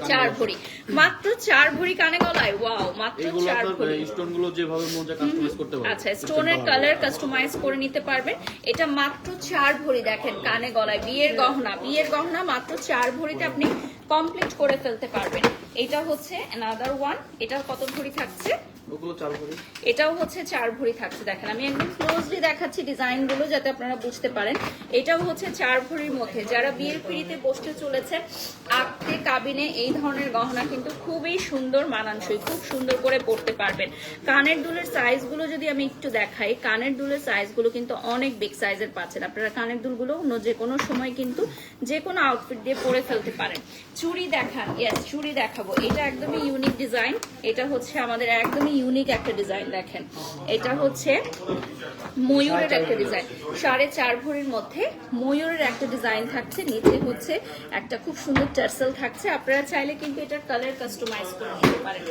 S1: 4 ভরি, মাত্র 4 ভরি কানে গলায়। ওয়াও, মাত্র 4 ভরি।
S2: স্টোনগুলো যেভাবে মন চায় কাস্টমাইজ করতে পারবেন।
S1: আচ্ছা, স্টোনের কালার কাস্টমাইজ করে নিতে পারবেন। এটা মাত্র 4 ভরি। দেখেন কানে গলায় বিয়ের গহনা, বিয়ের গহনা মাত্র 4 ভরিতে আপনি কমপ্লিট করে ফেলতে পারবেন। এটা হচ্ছে অ্যানাদার ওয়ান। এটা কত ভরি থাকছে? এটাও হচ্ছে 4 ভরি থাকছে। দেখেন আমি একদম ক্লোজলি দেখাচ্ছি ডিজাইনগুলো যাতে আপনারা বুঝতে পারেন। এটাও হচ্ছে 4 ভরির মধ্যে। যারা বিয়ের পিড়িতে বসতে চলেছে, আঁকতে কাবিনে এই ধরনের গহনা কিন্তু খুবই সুন্দর, মানানসই, খুব সুন্দর করে পরতে পারবেন। কানের দুলের সাইজগুলো যদি আমি একটু দেখাই, কানের দুলের সাইজগুলো কিন্তু অনেক বিগ সাইজের পাচ্ছেন আপনারা। কানের দুলগুলো অন্য যে কোনো সময় কিন্তু যে কোনো আউটফিট দিয়ে পরে ফেলতে পারেন। চুড়ি দেখান, ইয়েস চুড়ি দেখাবো। এটা একদমই ইউনিক ডিজাইন। এটা হচ্ছে আমাদের একদমই ইউনিক একটা ডিজাইন। দেখেন এটা হচ্ছে ময়ূরের একটা ডিজাইন, 4.5 ভরির মধ্যে ময়ূরের একটা ডিজাইন থাকছে। নিচে হচ্ছে একটা খুব সুন্দর টার্সেল থাকছে। আপনারা চাইলে কিন্তু এটার কালার কাস্টমাইজ করে নিতে পারেন।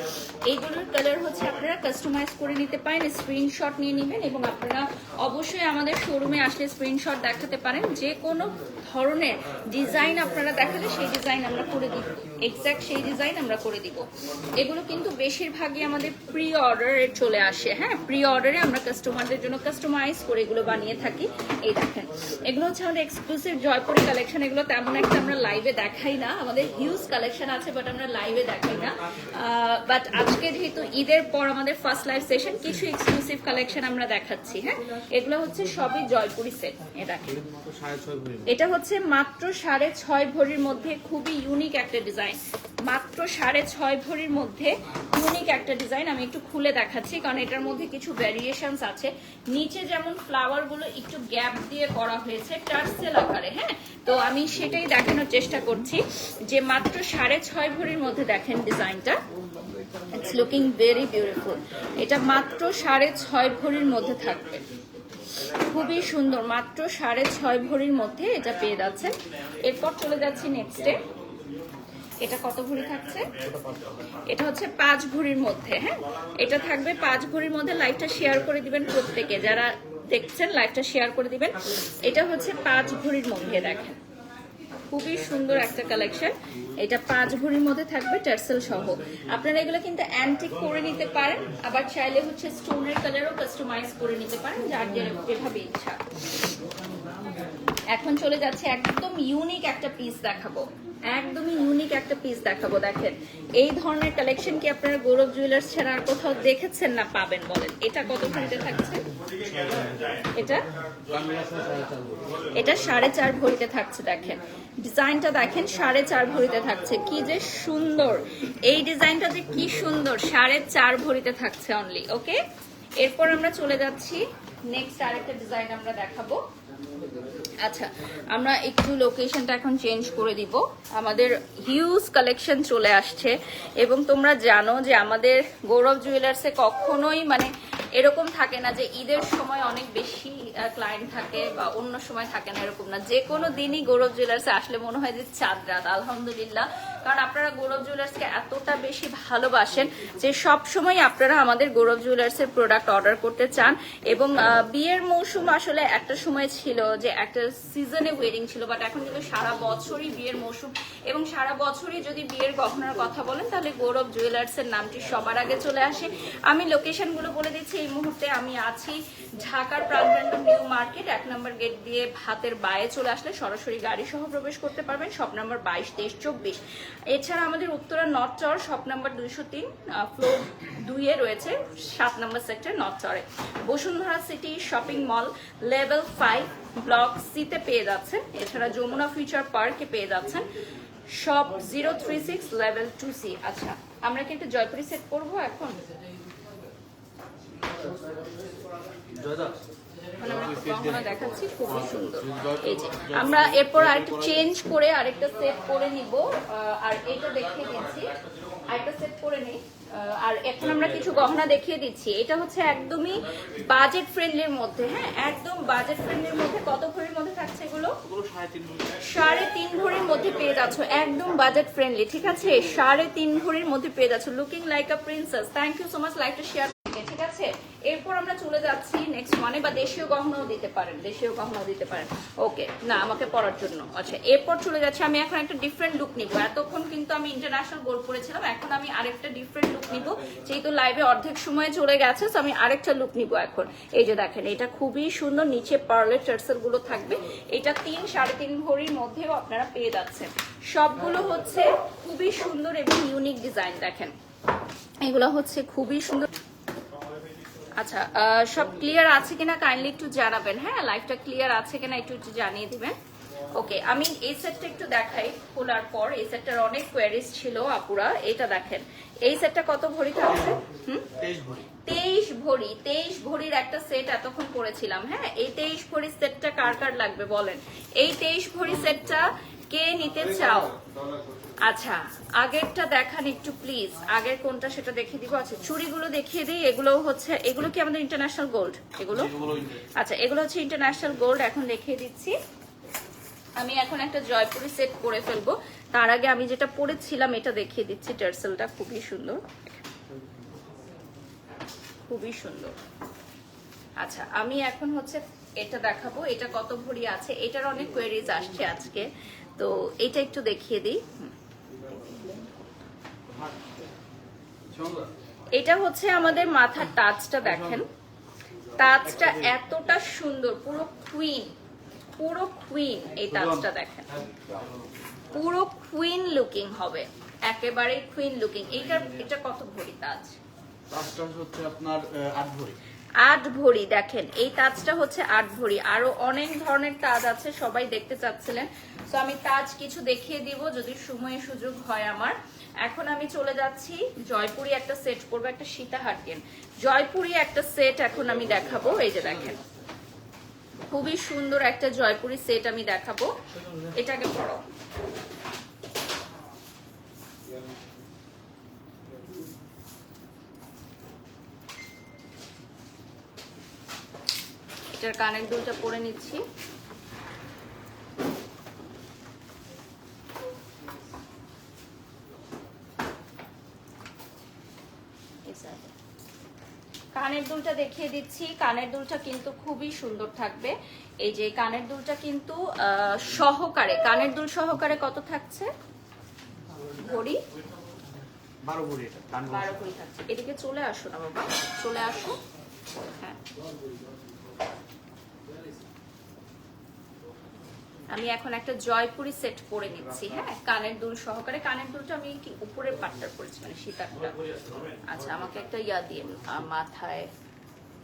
S1: এইগুলোর কালার হচ্ছে আপনারা কাস্টমাইজ করে নিতে পারেন। স্ক্রিনশট নিয়ে নেবেন এবং আপনারা অবশ্যই আমাদের শোরুমে আসলে স্ক্রিনশট দেখাতে পারেন। যে কোনো ধরনের ডিজাইন আপনারা দেখালে সেই ডিজাইন আমরা করে দিব, এক্স্যাক্ট সেই ডিজাইন আমরা করে দিব। এগুলো কিন্তু বেশিরভাগই আমাদের প্রি অর্ডারে চলে আসে। হ্যাঁ, প্রি অর্ডারে আমরা কাস্টমারদের জন্য কাস্টমাইজ করে এগুলো বানিয়ে থাকি। এই দেখেন এগুলো হচ্ছে আমাদের এক্সক্লুসিভ জয়পুরি কালেকশন। এগুলো তেমন একটা আমরা লাইভে দেখাই না, আমাদের হিউজ কালেকশন আছে বাট আমরা লাইভে দেখাই না। বাট আজকে যেহেতু ঈদের পর আমাদের ফার্স্ট লাইভ সেশন, কিছু এক্সক্লুসিভ কালেকশন আমরা দেখাচ্ছি। হ্যাঁ, এগুলো হচ্ছে সবই জয়পুরি সেট। এ দেখেন এটা হচ্ছে মাত্র 6.5 ভরির মধ্যে, খুবই ইউনিক একটা ডিজাইন। মাত্র 6.5 ভরির মধ্যে ইউনিক একটা ডিজাইন। আমি একটু খুলে দেখাচ্ছি কারণ এটার মধ্যে কিছু ভ্যারিয়েশনস আছে। নিচে যেমন ফ্লাওয়ার গুলো একটু গ্যাপ দিয়ে করা হয়েছে টার্সেল আকারে। হ্যাঁ, তো আমি সেটাই দেখানোর চেষ্টা করছি যে মাত্র 6.5 ভরির মধ্যে দেখেন ডিজাইনটা, ইটস লুকিং ভেরি বিউটিফুল। এটা মাত্র 6.5 ভরির মধ্যে থাকবে, খুবই সুন্দর। মাত্র 6.5 ভরির মধ্যে এটা পেয়ে যাচ্ছেন। এরপর চলে যাচ্ছি নেক্সটে। এটা কত ভরি থাকছে? এটা হচ্ছে 5 ভরির মধ্যে। হ্যাঁ, এটা থাকবে 5 ভরির মধ্যে। লাইভটা শেয়ার করে দিবেন প্রত্যেকে, যারা দেখছেন লাইভটা শেয়ার করে দিবেন। এটা হচ্ছে 5 ভরির মধ্যে। দেখেন খুবই সুন্দর একটা কালেকশন। এটা 5 ভরির মধ্যে থাকবে টার্সেল সহ। আপনারা এগুলো কিন্তু অ্যান্টিক করে নিতে পারেন, আবার চাইলে হচ্ছে স্টোনের কালারও কাস্টমাইজ করে নিতে পারেন, যার যেভাবে ইচ্ছা। এখন চলে যাচ্ছে একদম ইউনিক একটা পিস দেখাবো। একদমই ইউনিক একটা পিস দেখাবো। দেখেন এই ধরনের কালেকশন কি আপনারা গৌরব জুয়েলার্স ছাড়া আর কোথাও দেখেছেন না পাবেন বলেন? এটা কত ভরিতে থাকছে? এটা এটা 4.5 ভরিতে থাকছে। দেখেন ডিজাইনটা দেখেন, 4.5 ভরিতে থাকছে। কি যে সুন্দর এই ডিজাইনটা, যে কি সুন্দর, 4.5 ভরিতে থাকছে অনলি। ওকে, এরপর আমরা চলে যাচ্ছি নেক্সট আরেকটা ডিজাইন আমরা দেখাবো। আচ্ছা, আমরা একটু লোকেশনটা এখন চেঞ্জ করে দিব। আমাদের হিউজ কালেকশন চলে আসছে এবং তোমরা জানো যে আমাদের গৌরব জুয়েলার্সে কখনোই মানে এরকম থাকে না যে ঈদের সময় অনেক বেশি ক্লায়েন্ট থাকে বা অন্য সময় থাকে না, এরকম না। যে কোনো দিনই গৌরব জুয়েলার্সে আসলে মনে হয় যে চাঁদ রাত, আলহামদুলিল্লাহ। কারণ আপনারা গৌরব জুয়েলার্সকে এতটা বেশি ভালোবাসেন যে সব সময় আপনারা আমাদের গৌরব জুয়েলার্সের প্রোডাক্ট অর্ডার করতে চান। এবং বিয়ের মৌসুম আসলে একটা সময় ছিল যে একটা সিজনে ওয়েডিং ছিল, বাট এখন কিন্তু সারা বছরই বিয়ের মৌসুম এবং সারা বছরই যদি বিয়ের গহনার কথা বলেন তাহলে গৌরব জুয়েলার্সের নামটি সবার আগে চলে আসে। আমি লোকেশনগুলো বলে দিচ্ছি। এই মুহূর্তে আমি আছি ঢাকার প্রাণকেন্দ্র নিউ মার্কেট 1 নম্বর গেট দিয়ে ভাতের বায়ে চলে আসলে সরাসরি গাড়ি সহ প্রবেশ করতে পারবেন। Shop number 22, 23, 24। এছাড়া আমাদের উত্তরা নর্থ চর শপ নাম্বার 203 ফ্লোর 2 রয়েছে 7 নম্বর সেক্টর নর্থ চরে। Bashundhara city shopping mall level 5 block সিতে পেয়ে যাচ্ছেন। এছাড়া যমুনা ফিউচার পার্কে পেয়ে যাচ্ছেন শপ 036 লেভেল 2C। আচ্ছা, আমরা কি একটা জয়পুরি সেট করবো এখন? দেখাচ্ছি, খুবই সুন্দর। এই যে আমরা এরপর আরেকটা চেঞ্জ করে আরেকটা সেট করে নিব। আর এটা দেখিয়ে দিচ্ছি, আরেকটা সেট করে নিই। আর এখন আমরা কিছু গহনা দেখিয়ে দিচ্ছি। এটা হচ্ছে একদমই বাজেট ফ্রেন্ডলির মধ্যে। হ্যাঁ, একদম বাজেট ফ্রেন্ডলির মধ্যে। কত ভরির মধ্যে থাকছে এগুলো? 3.5 ভরির মধ্যে পেয়ে যাচ্ছ, একদম বাজেট ফ্রেন্ডলি। ঠিক আছে, 3.5 ভরির মধ্যে পেয়ে যাচ্ছ, looking like a princess. Thank you so much, লাইকটা শেয়ার। ঠিক আছে, এরপর আমরা চলে যাচ্ছি নেক্সট ওয়ানে। বা দেশীয় গহনাও দিতে পারেন, দেশীয় গহনাও দিতে পারেন। ওকে, না আমাকে পরার জন্য। আচ্ছা, এরপর চলে যাচ্ছি। আমি এখন একটা ডিফারেন্ট লুক নিব। এতক্ষণ কিন্তু আমি ইন্টারন্যাশনাল গোল্ড পরেছিলাম, এখন আমি আরেকটা ডিফারেন্ট লুক নিব। যেহেতু লাইভে অর্ধেক সময় চলে গেছে, তো আমি আরেকটা লুক নিব এখন। এই যে দেখেন, এটা খুবই সুন্দর, নিচে পার্লের টার্সেল গুলো থাকবে। এটা 3.5 ভরির মধ্যেও আপনারা পেয়ে যাচ্ছেন। সবগুলো হচ্ছে খুবই সুন্দর এবং ইউনিক ডিজাইন। দেখেন এগুলো হচ্ছে খুবই সুন্দর। আচ্ছা, সব ক্লিয়ার আছে কিনা কাইন্ডলি একটু জানাবেন। হ্যাঁ, লাইভটা ক্লিয়ার আছে কিনা একটু জানিয়ে দিবেন। ওকে, আমি এই সেটটা একটু দেখাই খোলার পর। এই সেটটার অনেক কোয়ারিজ ছিল আপুরা। এটা দেখেন, এই সেটটা কত ভরি থাকছে? 23 ভরি। 23 ভরির একটা সেট এতক্ষণ পরেছিলাম। হ্যাঁ, এই 23 ভরি সেটটা কার কার লাগবে বলেন? এই 23 ভরি সেটটা কে নিতে চাও? আচ্ছা, আগেরটা দেখান একটু প্লিজ। আগের কোনটা সেটা দেখিয়ে দিব। আচ্ছা, চুড়িগুলো দেখিয়ে দিই। এগুলো হচ্ছে, এগুলো কি আমাদের ইন্টারন্যাশনাল গোল্ড? এগুলো আচ্ছা, এগুলো হচ্ছে ইন্টারন্যাশনাল গোল্ড। এখন দেখিয়ে দিচ্ছি। আমি এখন একটা জয়পুরি সেট করে ফেলবো। তার আগে আমি যেটা পরেছিলাম এটা দেখিয়ে দিচ্ছি। টার্সেলটা খুবই সুন্দর, খুবই সুন্দর। আচ্ছা, আমি এখন হচ্ছে এটা দেখাবো। এটা কত ভরি আছে, এটার অনেক কোয়েরিজ আসছে আজকে, তো এটা একটু দেখিয়ে দিই। এটা হচ্ছে আমাদের মাথার তাজটা। দেখেন তাজটা এতটা সুন্দর, পুরো কুইন, পুরো কুইন। এই তাজটা দেখেন, পুরো কুইন লুকিং হবে, একেবারে কুইন লুকিং। এটা কত ভরি তাজ?
S2: তাজটা হচ্ছে আপনার 8 ভরি।
S1: 8 ভরি। দেখেন এই তাজটা হচ্ছে 8 ভরি। আরো অনেক ধরনের তাজ আছে, সবাই দেখতে চাচ্ছিলেন, তো আমি তাজ কিছু দেখিয়ে দিব যদি সময় সুযোগ হয় আমার। এখন আমি চলে যাচ্ছি জয়পুরি একটা সেট করবো, একটা সীতাহারকেন জয়পুরি একটা সেট এখন আমি দেখাবো। এই যে দেখেন, খুবই সুন্দর একটা জয়পুরি সেট আমি দেখাবো। এটাকে পড়ো। এটার কানের দুলটা পরে নিচ্ছি। কানের দুলটা দেখিয়ে দিচ্ছি। কানের দুলটা কিন্তু খুবই সুন্দর থাকবে। এই যে কানের দুলটা কিন্তু সহকারে, কানের দুল সহকারে কত থাকছে ভরি?
S2: 12 ভরি। এটা
S1: 12 ভরি থাকছে। এদিকে চলে আসো না বাবা, চলে আসো। হ্যাঁ, আমি এখন একটা জয়পুরি সেট পরে নিচ্ছি, হ্যাঁ, কানের দুল সহকারে। কানের দুলটা আমি কি উপরের পাটটার পরেছি, মানে সীতারটা। আচ্ছা, আমাকে একটা ইয়া দিয়ে মাথায়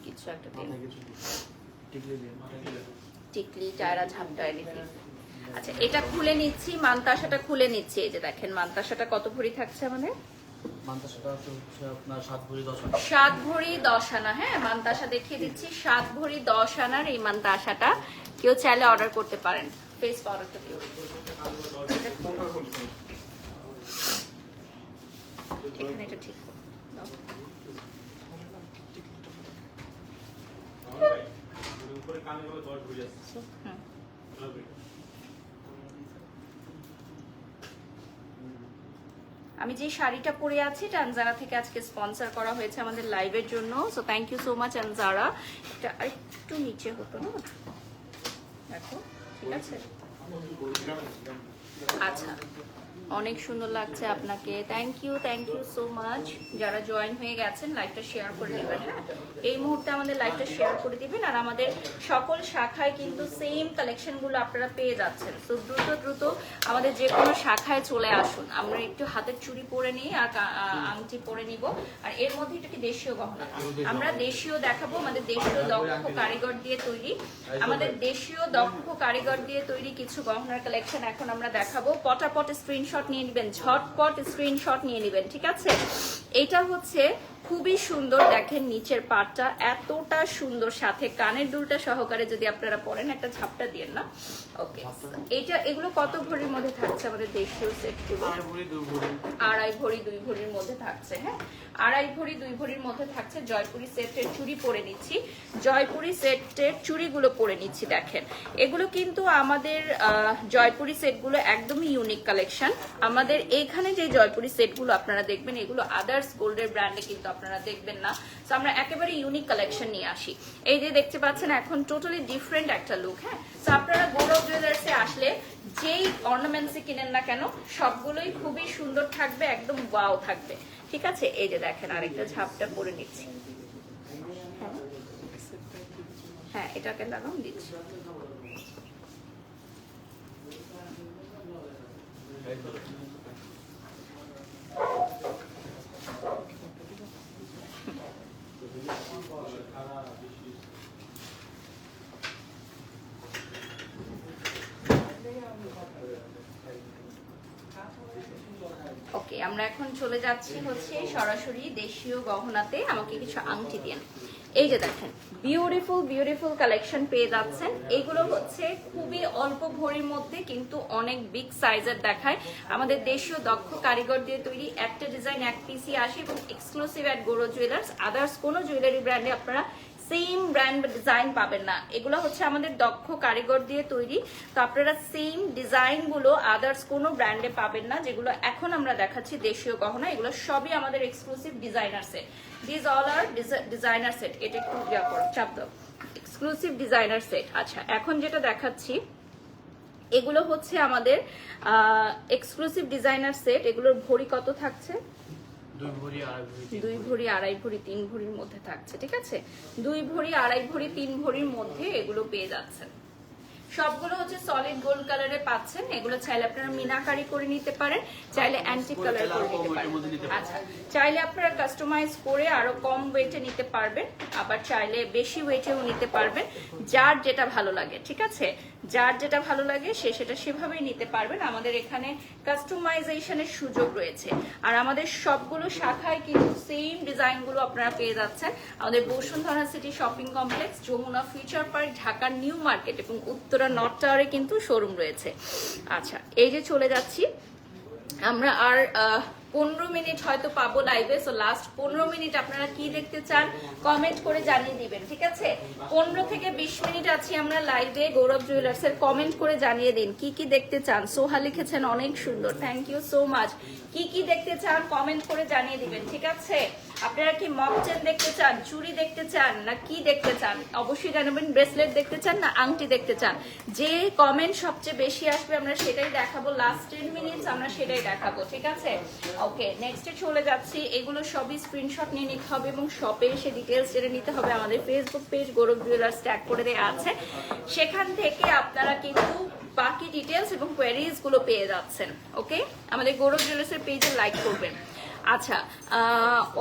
S1: কিছু একটা দিন, টিকলি, টায়রা, ঝাপটা, এনিথিং। আচ্ছা, এটা খুলে নিচ্ছি, মানতাসাটা খুলে নিচ্ছি। এই যে দেখেন মানতাসাটা কত ভরি থাকছে আমাদের।
S2: মানতাসাটা হচ্ছে আপনার 7 ভরি 10 আনা।
S1: 7 ভরি 10 আনা, হ্যাঁ, মানতাসা দেখিয়ে দিচ্ছি। 7 ভরি 10 আনার এই মানতাসাটা কেউ চাইলে অর্ডার করতে পারেন। ফেস পাউডারটা দিও, এখানে এটা ঠিক করো। দাও। হুম। আমি যে শাড়িটা পরে আছি এটা আনজারা থেকে আজকে স্পন্সর করা হয়েছে আমাদের লাইভের জন্য, so thank you so much Anjara. এটা আরেকটু নিচে হতো না, দেখো, ঠিক আছে। আচ্ছা, অনেক সুন্দর লাগছে আপনাকে, থ্যাংক ইউ সো মাচ। যারা জয়েন হয়ে গেছেন লাইভটা শেয়ার করে দিবেন, হ্যাঁ, এই মুহূর্তে আমাদের লাইভটা শেয়ার করে দিবেন। আর আমাদের সকল শাখায় কিন্তু সেম কালেকশনগুলো আপনারা পেয়ে যাচ্ছেন, তো দ্রুত আমাদের যে কোনো শাখায় চলে আসুন। আমরা একটু হাতের চুড়ি পরে নিই আর আংটি পরে নিব। আর এর মধ্যে এটা কি দেশীয় গহনা, আমরা দেশীয় দেখাবো, আমাদের দেশীয় দক্ষ কারিগর দিয়ে তৈরি, আমাদের দেশীয় দক্ষ কারিগর দিয়ে তৈরি কিছু গহনার কালেকশন এখন আমরা দেখাবো। পটাপট স্ক্রিনশট নিয়ে নেবেন, ঝটপট স্ক্রিনশট নিয়ে নেবেন, ঠিক আছে। এটা হচ্ছে খুবই সুন্দর, দেখেন নিচের পাটটা এতটা সুন্দর, সাথে কানের দুলটা সহকারে যদি আপনারা পরেন, একটা ঝাপটা দিয়ে না। ওকে, এটা এগুলো কত ভরির মধ্যে থাকছে আমাদের দেশীয় সেটগুলো? 2.5 ভরি 2 ভরির মধ্যে থাকছে, হ্যাঁ, 2.5 ভরি 2 ভরির মধ্যে থাকছে। জয়পুরি সেটের চুড়ি পরে নিচ্ছি, জয়পুরি সেটের চুড়িগুলো পরে নিচ্ছি। দেখেন এগুলো কিন্তু আমাদের জয়পুরি সেটগুলো একদমই ইউনিক কালেকশন। আমাদের এইখানে যে জয়পুরি সেটগুলো আপনারা দেখবেন, এগুলো আদার্স গোল্ডের ব্র্যান্ডে কিন্তু আপনারা দেখবেন না। তো আমরা একেবারে ইউনিক কালেকশন নিয়ে আসি। এই যে দেখতে পাচ্ছেন এখন টোটালি ডিফারেন্ট একটা লুক, হ্যাঁ। তো আপনারা গৌরব জুয়েলার্সে আসলে যেই অর্নামেন্টসই কিনেন না কেন, সবগুলোই খুবই সুন্দর থাকবে, একদম ওয়াও থাকবে, ঠিক আছে। এই যে দেখেন আরেকটা ঝাপটা পরে নিচ্ছি, হ্যাঁ, এটাকে লাগাম দিচ্ছি। ওকে, আমরা এখন চলে যাচ্ছি হচ্ছে সরাসরি দেশীয় গহনাতে। আমাকে কিছু আংটি দিন। এই যে দেখেন বিউটিফুল কালেকশন পেয়ে যাচ্ছেন। এগুলো হচ্ছে খুবই অল্প ভরির মধ্যে কিন্তু অনেক বিগ সাইজের দেখায়। আমাদের দেশীয় দক্ষ কারিগর দিয়ে তৈরি, একটা ডিজাইন এক পিসি আসে এবং exclusive at Gaurav jewellers. Others কোনো জুয়েলারি ব্র্যান্ডে আপনারা সেম ব্র্যান্ড ডিজাইন পাবেন না। এগুলো হচ্ছে আমাদের দক্ষ কারিগর দিয়ে তৈরি, তো আপনারা সেম ডিজাইনগুলো আদার্স কোনো ব্র্যান্ডে পাবেন না। যেগুলো এখন আমরা দেখাচ্ছি দেশীয় গহনা, এগুলো সবই আমাদের exclusive designer set. This all are designer set. এটা একটু ইয়া করো, চাপ দাও, এক্সক্লুসিভ ডিজাইনার সেট। আচ্ছা, এখন যেটা দেখাচ্ছি এগুলো হচ্ছে আমাদের এক্সক্লুসিভ ডিজাইনার সেট। এগুলোর ভরি কত থাকছে?
S2: 2 ভরি
S1: 2 ভরি 2.5 ভরি 3 ভরির মধ্যে থাকছে, ঠিক আছে। 2 ভরি 2.5 ভরি 3 ভরির মধ্যে এগুলো পেয়ে যাচ্ছেন। সবগুলো হচ্ছে সলিড গোল্ড কালারে পাচ্ছেন। এগুলো চাইলে আপনারা মিনাকারি করে নিতে পারেন, চাইলে অ্যান্টিক কালার করে নিতে পারেন। আচ্ছা, চাইলে আপনারা কাস্টমাইজ করে আরো কম ওয়েটে নিতে পারবেন, আবার চাইলে বেশি ওয়েটেও নিতে পারবেন, যার যেটা ভালো লাগে, ঠিক আছে। যার যেটা ভালো লাগে সে সেটা সেভাবেই নিতে পারবেন। আমাদের এখানে কাস্টমাইজেশনের সুযোগ রয়েছে। আর আমাদের সবগুলো শাখায় কিন্তু সেম ডিজাইনগুলো আপনারা পেয়ে যাচ্ছেন। আমাদের Bashundhara city shopping complex, Jamuna future park, ঢাকার নিউ মার্কেট এবং উত্তরা নর্থ টাওয়ারে কিন্তু শোরুম রয়েছে। আচ্ছা, এই যে চলে যাচ্ছি আমরা, আর 15 মিনিট হয়তো পাবো লাইভে। সো লাস্ট 15 মিনিট আপনারা কি দেখতে চান কমেন্ট করে জানিয়ে দিবেন, ঠিক আছে। 15 থেকে 20 মিনিট আছি আমরা লাইভে গৌরব জুয়েলার্স এর। কমেন্ট করে জানিয়ে দিন কি কি দেখতে চান। সোহা লিখেছেন অনেক সুন্দর, থ্যাংক ইউ সো মাচ। কি কি দেখতে চান কমেন্ট করে জানিয়ে দিবেন, ঠিক আছে। আপনারা কি মক চেন দেখতে চান, চুড়ি দেখতে চান, না কি দেখতে চান অবশ্যই জানাবেন। ব্রেসলেট দেখতে চান না আংটি দেখতে চান, যে কমেন্ট সবচেয়ে বেশি আসবে আমরা সেটাই দেখাবো। লাস্ট 10 মিনিটস আমরা সেটাই দেখাবো, ঠিক আছে? ওকে, নেক্সটে চলে যাচ্ছি। এগুলো সবই স্ক্রিনশট নিয়ে নিতে হবে এবং শপে এসে ডিটেলস জেনে নিতে হবে। আমাদের ফেসবুক পেজ গৌরব জুয়েলার্স ট্যাগ করে দেওয়া আছে, সেখান থেকে আপনারা কিন্তু বাকি ডিটেলস এবং কোয়েরিজ গুলো পেয়ে যাচ্ছেন। ওকে, আমাদের গৌরব জুয়েলার্সের পেজে লাইক করবেন। আচ্ছা,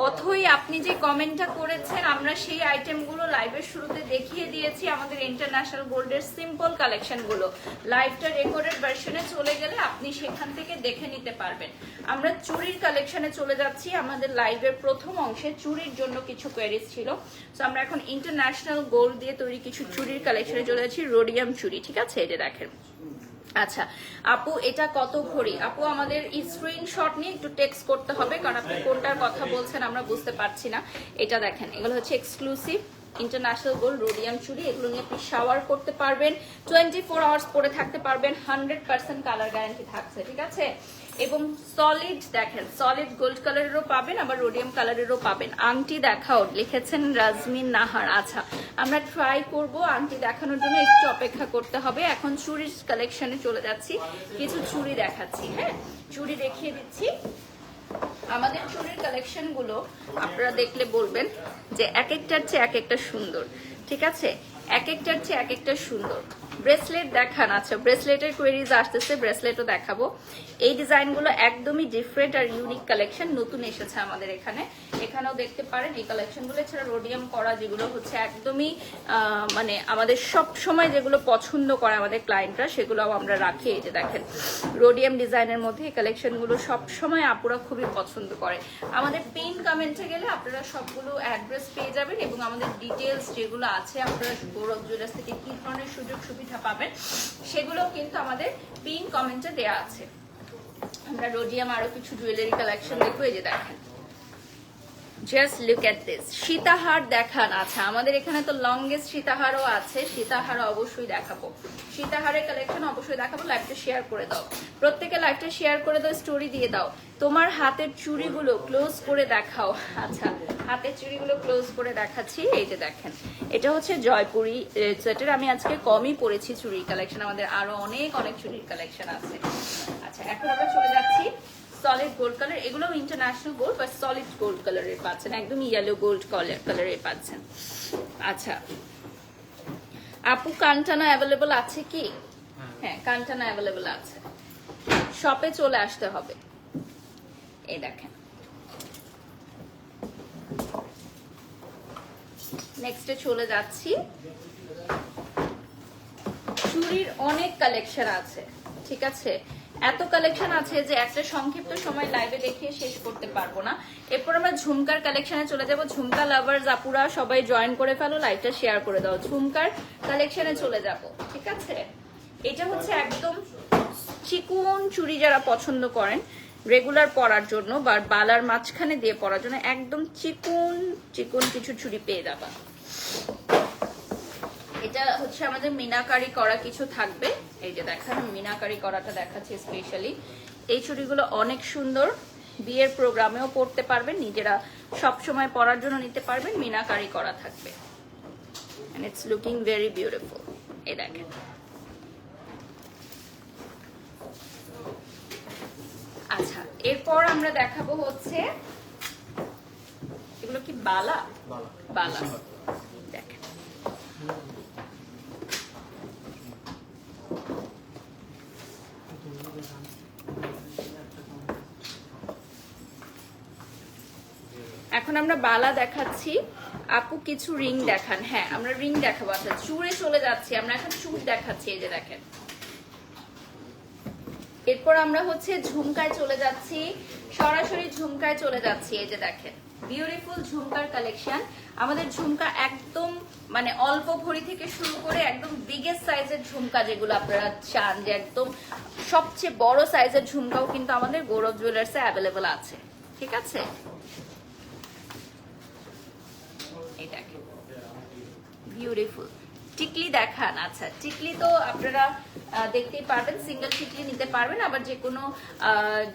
S1: অথই আপনি যে কমেন্টটা করেছেন, আমরা সেই আইটেমগুলো লাইভের শুরুতে দেখিয়ে দিয়েছি। আমাদের ইন্টারন্যাশনাল গোল্ডের সিম্পল কালেকশনগুলো লাইভটা রেকর্ডেড ভার্সনে চলে গেলে আপনি সেখান থেকে দেখে নিতে পারবেন। আমরা চুড়ির কালেকশনে চলে যাচ্ছি। আমাদের লাইভের প্রথম অংশে চুড়ির জন্য কিছু কোয়েরিজ ছিল, তো আমরা এখন ইন্টারন্যাশনাল গোল্ড দিয়ে তৈরি কিছু চুড়ির কালেকশনে চলে যাচ্ছি। রোডিয়াম চুড়ি, ঠিক আছে? এই যে দেখেন। আচ্ছা আপু, এটা কত ভরি? আপু আমাদের স্ক্রিনশট নিয়ে একটু টেক্সট করতে হবে, কারণ আপনি কোনটার কথা বলছেন আমরা বুঝতে পারছি না। এটা দেখেন, এগুলো হচ্ছে এক্সক্লুসিভ ইন্টারন্যাশনাল গোল্ড রোডিয়াম চুড়ি। এগুলো নিয়ে আপনি শাওয়ার করতে পারবেন, 24 আওয়ার্স পরে থাকতে পারবেন, 100% কালার গ্যারান্টি থাকছে, ঠিক আছে? এবং সলিড দেখেন, সলিড গোল্ড কালারেরও পাবেন, আবার রোডিয়াম কালারেরও পাবেন। আংটি দেখাও লিখেছেন রাজমিন নাহার। আচ্ছা, আমরা ট্রাই করব আংটি দেখানোর জন্য, একটু অপেক্ষা করতে হবে। এখন চুড়ির কালেকশনে চলে যাচ্ছি, কিছু চুড়ি দেখাচ্ছি। হ্যাঁ, চুড়ি দেখিয়ে দিচ্ছি। আমাদের চুড়ির কালেকশন গুলো আপনারা দেখলে বলবেন যে এক একটার চেয়ে এক একটা সুন্দর, ঠিক আছে? এক একটার চেয়ে এক একটা সুন্দর। ব্রেসলেট দেখান। আচ্ছা, ব্রেসলেটের কোয়েরিজ আসতেছে, ব্রেসলেটও দেখাবো। এই ডিজাইনগুলো একদমই ডিফারেন্ট আর ইউনিক কালেকশন, নতুন এসেছে আমাদের এখানে। এখানেও দেখতে পারেন এই কালেকশনগুলো। এছাড়া রোডিয়াম করা যেগুলো হচ্ছে একদমই মানে আমাদের সব সময় যেগুলো পছন্দ করে আমাদের ক্লায়েন্টরা, সেগুলোও আমরা রাখি। এই যে দেখেন, রোডিয়াম ডিজাইনের মধ্যে এই কালেকশনগুলো সব সময় আপুরা খুবই পছন্দ করে। আমাদের পিন কমেন্টে গেলে আপনারা সবগুলো অ্যাড্রেস পেয়ে যাবেন এবং আমাদের ডিটেলস যেগুলো আছে, আপনারা গৌরব জুয়েলার্স থেকে কি ধরনের সুযোগ সুবিধা পাবেন সেগুলো কিন্তু আমাদের পিন কমেন্টে দেয়া আছে। আমরা রোডিয়াম আরো কিছু জুয়েলারি কালেকশন দেখবো। এই যে দেখেন, জাস্ট লুক এট দিস। সীতাহার দেখান। আচ্ছা, আমাদের এখানে তো লংগেস্ট সীতাহারও আছে, সীতাহার অবশ্যই দেখাবো। সীতাহারের কালেকশন অবশ্যই দেখাবো। লাইভটা শেয়ার করে দাও, প্রত্যেকে লাইভটা শেয়ার করে দাও, স্টোরি দিয়ে দাও। তোমার হাতের চুড়িগুলো ক্লোজ করে দেখাও। আচ্ছা, হাতের চুড়িগুলো ক্লোজ করে দেখাচ্ছি। এই যে দেখেন, এটা হচ্ছে জয়পুরি সেটের। আমি আজকে কমই পরেছি চুড়ির কালেকশন, আমাদের আরো অনেক অনেক চুড়ির কালেকশন আছে। আচ্ছা, এখন আমরা চলে যাচ্ছি সলিড গোল্ড কালার। এগুলো ইন্টারন্যাশনাল গোল্ড বা সলিড গোল্ড কালারের পাচ্ছেন, একদম ইয়েলো গোল্ড কালারের পাচ্ছেন। আচ্ছা আপু, কানটানা অ্যাভেলেবল আছে কি? হ্যাঁ, কানটানা অ্যাভেলেবল আছে, শপে চলে আসতে হবে। এই দেখেন, নেক্সটে চলে যাচ্ছি। চুড়ির অনেক কালেকশন আছে, ঠিক আছে? এত কালেকশন আছে যে একটা সংক্ষিপ্ত সময় লাইভে দেখিয়ে শেষ করতে পারবো না। এরপর আমরা ঝুমকার কালেকশনে চলে যাব। ঝুমকা লাভার্স আপুরা সবাই জয়েন করে ফেলো, লাইভটা শেয়ার করে দাও। ঝুমকার কালেকশনে চলে যাব, ঠিক আছে? এটা হচ্ছে একদম চিকন চুড়ি, যারা পছন্দ করেন রেগুলার পরার জন্য বা বালার মাঝখানে দিয়ে পরার জন্য, একদম চিকন চিকন কিছু চুড়ি পেয়ে যাবা। এটা হচ্ছে আমাদের মিনাকারি করা কিছু থাকবে। এই যে দেখেন, মিনাকারি করাটা দেখাচ্ছি স্পেশালি। এই চুড়িগুলো অনেক সুন্দর, বিয়ের প্রোগ্রামেও পরতে পারবেন, নিজেরা সব সময় পরার জন্য নিতে পারবেন। মিনাকারি করা থাকবে, and it's looking very beautiful. এই দেখেন। আচ্ছা, এরপর আমরা দেখাবো হচ্ছে এগুলো কি বালা, বালা দেখেন। এখন আমরা বালা দেখাচ্ছি। আপু কিছু রিং দেখান। হ্যাঁ, আমরা রিং দেখাবো। আচ্ছা, চুড়ে চলে যাচ্ছি, আমরা এখন চুড় দেখাচ্ছি। এই যে দেখেন, এরপর আমরা হচ্ছে ঝুমকায় চলে যাচ্ছি, সরাসরি ঝুমকায় চলে যাচ্ছি। এই যে দেখেন, বিউটিফুল ঝুমকার কালেকশন। আমাদের ঝুমকা একদম মানে অল্প ভরি থেকে শুরু করে একদম বিগেস্ট সাইজের ঝুমকা, যেগুলো আপনারা চান যে একদম সবচেয়ে বড় সাইজের ঝুমকাও কিন্তু আমাদের গৌরব জুয়েলার্সে অ্যাভেলেবল আছে, ঠিক আছে? এই দেখেন, বিউটিফুল। টিকলি দেখান। আচ্ছা, টিকলি তো আপনারা দেখতেই পারবেন, সিঙ্গেল টিকলি নিতে পারবেন, আবার যে কোনো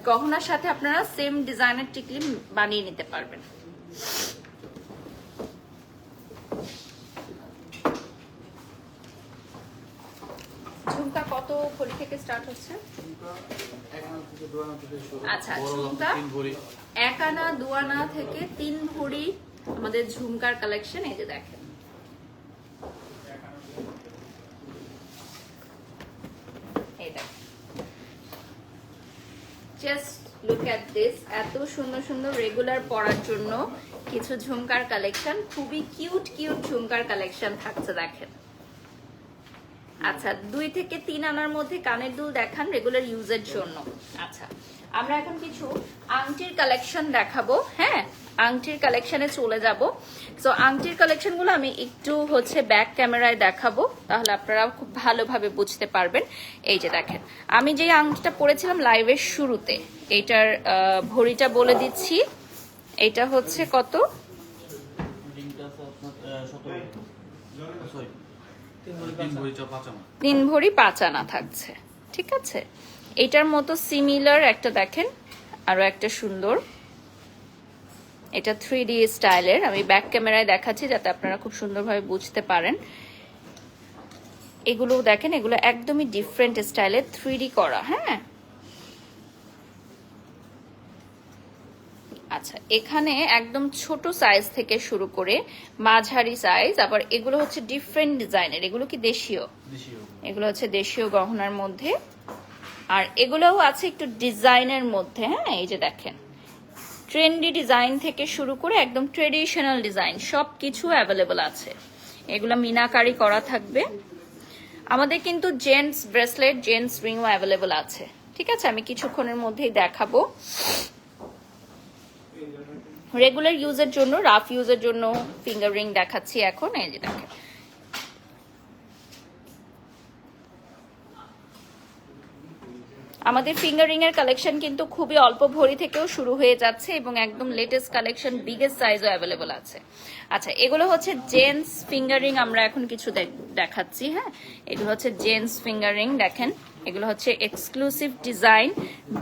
S1: গহনার সাথে আপনারা সেম ডিজাইনের টিকলি বানিয়ে নিতে পারবেন। ঝুমকা কত ভরি থেকে স্টার্ট হচ্ছে? আচ্ছা, ঝুমকা 1 আনা 2 আনা থেকে 3 ভরি আমাদের ঝুমকার কালেকশন। এই যে দেখেন, এই দেখেন, জাস্ট লুক এট দিস। এত সুন্দর সুন্দর রেগুলার পরার জন্য কিছু ঝুমকার কালেকশন, খুবই কিউট কিউট ঝুমকার কালেকশন থাকছে, দেখেন। আচ্ছা, 2 থেকে 3 আনার মধ্যে কানের দুল দেখান রেগুলার ইউজের জন্য। আচ্ছা, আমরা এখন কিছু আংটির কালেকশন দেখাবো। হ্যাঁ, আংটির কালেকশনে চলে যাব। সো আংটির কালেকশনগুলো আমি একটু হচ্ছে ব্যাক ক্যামেরায় দেখাবো, তাহলে আপনারা খুব ভালোভাবে বুঝতে পারবেন। এই যে দেখেন, আমি যে আংটিটা পরেছিলাম লাইভের শুরুতে, এইটার ভরিটা বলে দিচ্ছি। এটা হচ্ছে কত? 3 ভরি 5 আনা থাকছে, ঠিক আছে। এটার মতো সিমিলার একটা দেখেন, আরো একটা সুন্দর, এটা 3D স্টাইলের। আমি ব্যাক ক্যামেরায় দেখাচ্ছি যাতে আপনারা খুব সুন্দরভাবে বুঝতে পারেন। এগুলো দেখেন, এগুলো একদমই ডিফারেন্ট স্টাইলের 3D করা। হ্যাঁ, আচ্ছা, এখানে একদম ছোট সাইজ থেকে শুরু করে মাঝারি সাইজ, আবার এগুলো হচ্ছে ডিফারেন্ট ডিজাইনের। এগুলো কি দেশীয়? এগুলো হচ্ছে দেশীয় গহনার মধ্যে, আর এগুলোও আছে একটু ডিজাইনের মধ্যে। হ্যাঁ, এই যে দেখেন, ট্রেন্ডি ডিজাইন থেকে শুরু করে একদম ট্রেডিশনাল ডিজাইন সবকিছু অ্যাভেলেবল আছে। এগুলো মিনাকারি করা থাকবে। আমাদের কিন্তু জেন্টস ব্রেসলেট, জেন্টস রিংও অ্যাভেলেবল আছে, ঠিক আছে। আমি কিছুক্ষণের মধ্যেই দেখাবো। রেগুলার ইউজের জন্য, রাফ ইউজের জন্য ফিঙ্গার রিং দেখাচ্ছি এখন। এই যে দেখেন, আমাদের ফিঙ্গার রিং এর কালেকশন কিন্তু খুবই অল্প ভরি থেকেও শুরু হয়ে যাচ্ছে এবং একদম লেটেস্ট কালেকশন বিগেস্ট সাইজও অ্যাভেলেবল আছে। আচ্ছা, এগুলো হচ্ছে জেন্টস ফিঙ্গার রিং, আমরা এখন কিছু দেখাচ্ছি। হ্যাঁ, এগুলো হচ্ছে জেন্টস ফিঙ্গার রিং, দেখেন। এগুলো হচ্ছে exclusive design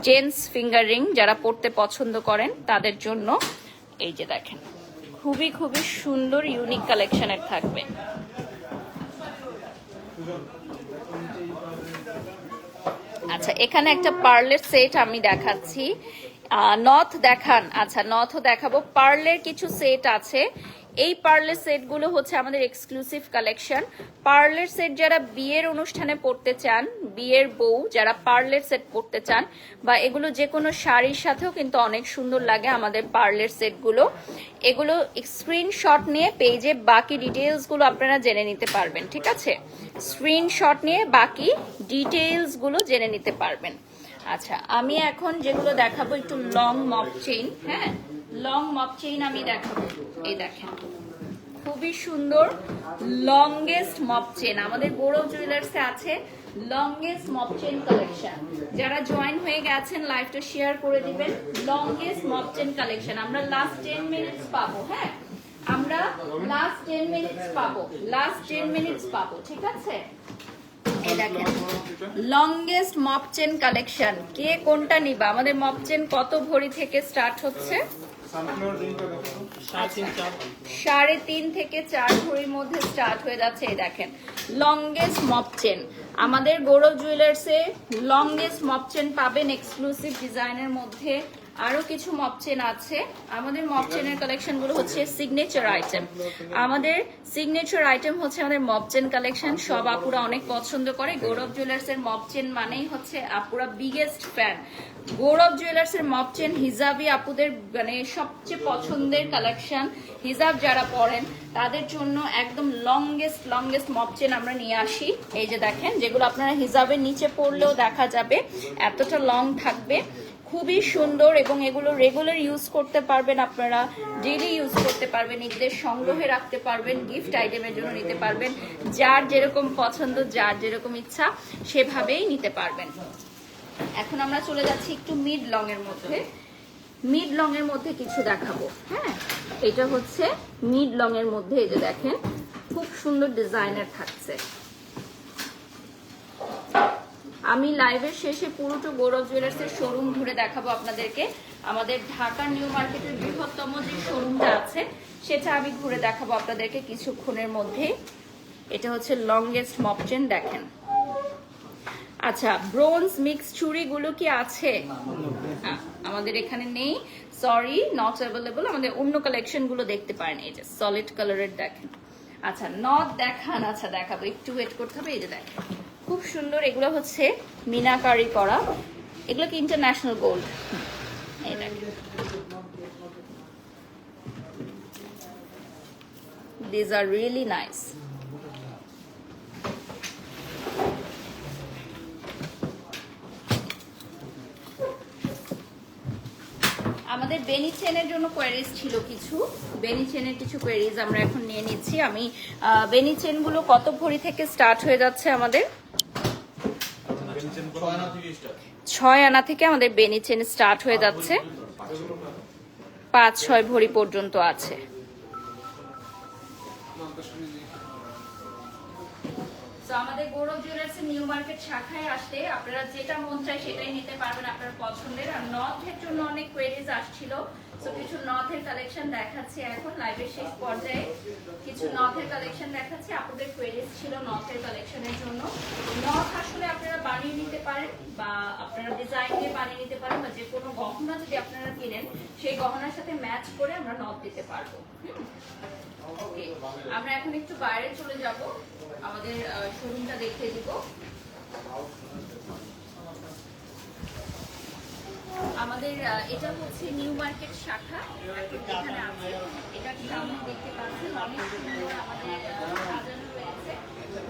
S1: gents finger ring, যারা পড়তে পছন্দ করেন তাদের জন্য। এই যে দেখেন, খুবই খুবই সুন্দর ইউনিক কালেকশনের থাকবে। আচ্ছা, এখানে একটা পার্লের সেট আমি দেখাচ্ছি। নথ দেখান? আচ্ছা, নথও দেখাবো। পার্লের কিছু সেট আছে। এই পার্লের সেটগুলো হচ্ছে আমাদের এক্সক্লুসিভ কালেকশন। পার্লের সেট যারা বিয়ের অনুষ্ঠানে পড়তে চান, বিয়ের বউ যারা পার্লের সেট পড়তে চান, বা এগুলো যে কোনো শাড়ির সাথেও কিন্তু অনেক সুন্দর লাগে আমাদের পার্লের সেটগুলো। এগুলো স্ক্রিনশট নিয়ে পেজে বাকি ডিটেইলসগুলো আপনারা জেনে নিতে পারবেন, ঠিক আছে। স্ক্রিনশট নিয়ে বাকি ডিটেইলসগুলো জেনে নিতে পারবেন। আচ্ছা, আমি এখন যেগুলো দেখাবো একটু লং মপ চেইন। হ্যাঁ, লং মপ চেইন আমি দেখাবো। এই দেখেন, খুবই সুন্দর লংগেস্ট মপ চেইন আমাদের গৌরব জুয়েলার্সে আছে। লংগেস্ট মপ চেইন কালেকশন, যারা জয়েন হয়ে গেছেন লাইভটা শেয়ার করে দিবেন। লংগেস্ট মপ চেইন কালেকশন আমরা লাস্ট 10 মিনিটস পাবো। হ্যাঁ, আমরা লাস্ট 10 মিনিটস পাবো, লাস্ট 10 মিনিটস পাবো, ঠিক আছে। এই দেখেন, লংগেস্ট মপ চেন কালেকশন। কে কোনটা নিবা? আমাদের মপ চেন কত ভরি থেকে স্টার্ট হচ্ছে? 3.5 থেকে 4 ভরির মধ্যে স্টার্ট হয়ে যাচ্ছে। এই দেখেন, লংগেস্ট মপ চেন আমাদের গৌরব জুয়েলার্সে লংগেস্ট মপ চেন পাবেন এক্সক্লুসিভ ডিজাইনের মধ্যে। আরো কিছু মপ চেন আছে। আমাদের মপ চেনের কালেকশন গুলো হচ্ছে সিগনেচার আইটেম। আমাদের সিগনেচার আইটেম হচ্ছে আমাদের মপ চেন কালেকশন। সব আপুরা অনেক পছন্দ করে। গৌরব জুয়েলার্স এর মপ চেন মানেই হচ্ছে আপুরা বিগেস্ট ফ্যান। গৌরব জুয়েলার্স এর মপ চেন হিজাবি আপুদের মানে সবচেয়ে পছন্দের কালেকশন। হিজাব যারা পরেন তাদের জন্য একদম লংগেস্ট মপ চেন আমরা নিয়ে আসি। এই যে দেখেন, যেগুলো আপনারা হিজাবের নিচে পরলেও দেখা যাবে, এতটা লং থাকবে, খুবই সুন্দর। এবং এগুলো রেগুলার ইউজ করতে পারবেন, আপনারা ডেইলি ইউজ করতে পারবেন, নিজেদের সংগ্রহে রাখতে পারবেন, গিফট আইটেমের জন্য নিতে পারবেন। যার যেরকম পছন্দ, যার যেরকম ইচ্ছা সেভাবেই নিতে পারবেন। এখন আমরা চলে যাচ্ছি একটু মিড লং এর মধ্যে। মিড লং এর মধ্যে কিছু দেখাবো। হ্যাঁ, এটা হচ্ছে মিড লং এর মধ্যে। এই যে দেখেন, খুব সুন্দর ডিজাইনের থাকছে। আমি লাইভের শেষে পুরোটা গৌরব জুয়েলার্সের শোরুম ঘুরে দেখাবো আপনাদেরকে। আমাদের ঢাকার নিউ মার্কেটের বৃহত্তম যে শোরুমটা আছে সেটা আমি ঘুরে দেখাবো আপনাদেরকে কিছুক্ষণের মধ্যে। এটা হচ্ছে লংগেস্ট মপ চেন, দেখেন। আচ্ছা, ব্রোঞ্জ মিক্স চুড়িগুলো কি আছে? আমাদের এখানে নেই, সরি, নট অ্যাভেলেবল। আমাদের অন্য কালেকশন গুলো দেখতে পারেন। এই যে সলিড কালারের দেখেন। আচ্ছা, নট দেখান। আচ্ছা দেখাবো, একটু ওয়েট করতে হবে। এই যে দেখেন, খুব সুন্দর। এগুলো হচ্ছে মিনাকারি করা, এগুলো কি ইন্টারন্যাশনাল গোল্ড। এই দেখেন, দিস আর রিয়েলি নাইস। আমাদের বেনি চেনের জন্য কোয়ারিজ ছিল কিছু, বেনি চেনের কিছু কোয়ারিজ আমরা এখন নিয়ে নিচ্ছি। আমি বেনি চেনগুলো কত ভরি থেকে স্টার্ট হয়ে যাচ্ছে? আমাদের 6 আনা থেকে আমাদের বেনি চেন স্টার্ট হয়ে যাচ্ছে, 5-6 ভরি পর্যন্ত আছে। আমাদের গৌরব জুয়েলার্সের নিউ মার্কেট শাখায় আসলে আপনারা যেটা মন চায় সেটাই নিতে পারবেন আপনার পছন্দের। আর নথের জন্য অনেক কোয়েরিজ আসছিল, তো কিছু নথের কালেকশন দেখাচ্ছি এখন লাইভের শেষ পর্যায়ে। কিছু নথের কালেকশন দেখাচ্ছি, আপনাদের কোয়েরিজ ছিল নথের কালেকশনের জন্য। নথ আসলে আপনারা বানিয়ে নিতে পারেন বা আপনারা ডিজাইন দিয়ে বানিয়ে নিতে পারেন, বা যে কোনো গহনা যদি আপনারা কিনেন সেই গহনার সাথে ম্যাচ করে আমরা নথ দিতে পারবো। ওকে, আমরা এখন একটু বাইরে চলে যাব, আমাদের শোরুমটা দেখিয়ে দিব। আমাদের এটা হচ্ছে নিউ মার্কেট শাখা, এখানে আছে। এটা কি আপনি দেখতে পাচ্ছেন, অনেক সুন্দর আমাদের সাজানো রয়েছে।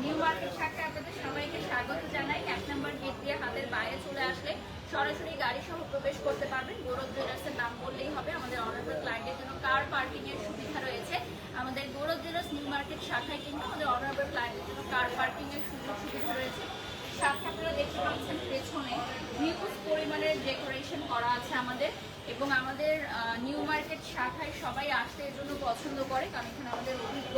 S1: নিউ মার্কেট শাখা আপনাদের সবাইকে স্বাগত জানাই। 1 নম্বর গেট দিয়ে হাতের বাইরে চলে আসলে সরাসরি গাড়ি সহ প্রবেশ করতে পারবেন। গৌরব জুয়েলার্সের নাম বললেই হবে। আমাদের অনারেবল ক্লায়েন্টের জন্য কার পার্কিং এর সুবিধা রয়েছে। আমাদের গৌরব জুয়েলার্স নিউ মার্কেট শাখায় কিন্তু আমাদের অনারেবল ক্লায়েন্টের জন্য কার পার্কিং এর সুযোগ সুবিধা রয়েছে। শাখা আপনারা দেখতে পাচ্ছেন পেছনে হিউজ পরিমাণের ডেকোরেশন করা আছে আমাদের, এবং আমাদের নিউ মার্কেট শাখায় সবাই আসতে এর জন্য পছন্দ করে, কারণ এখানে আমাদের অভিজ্ঞ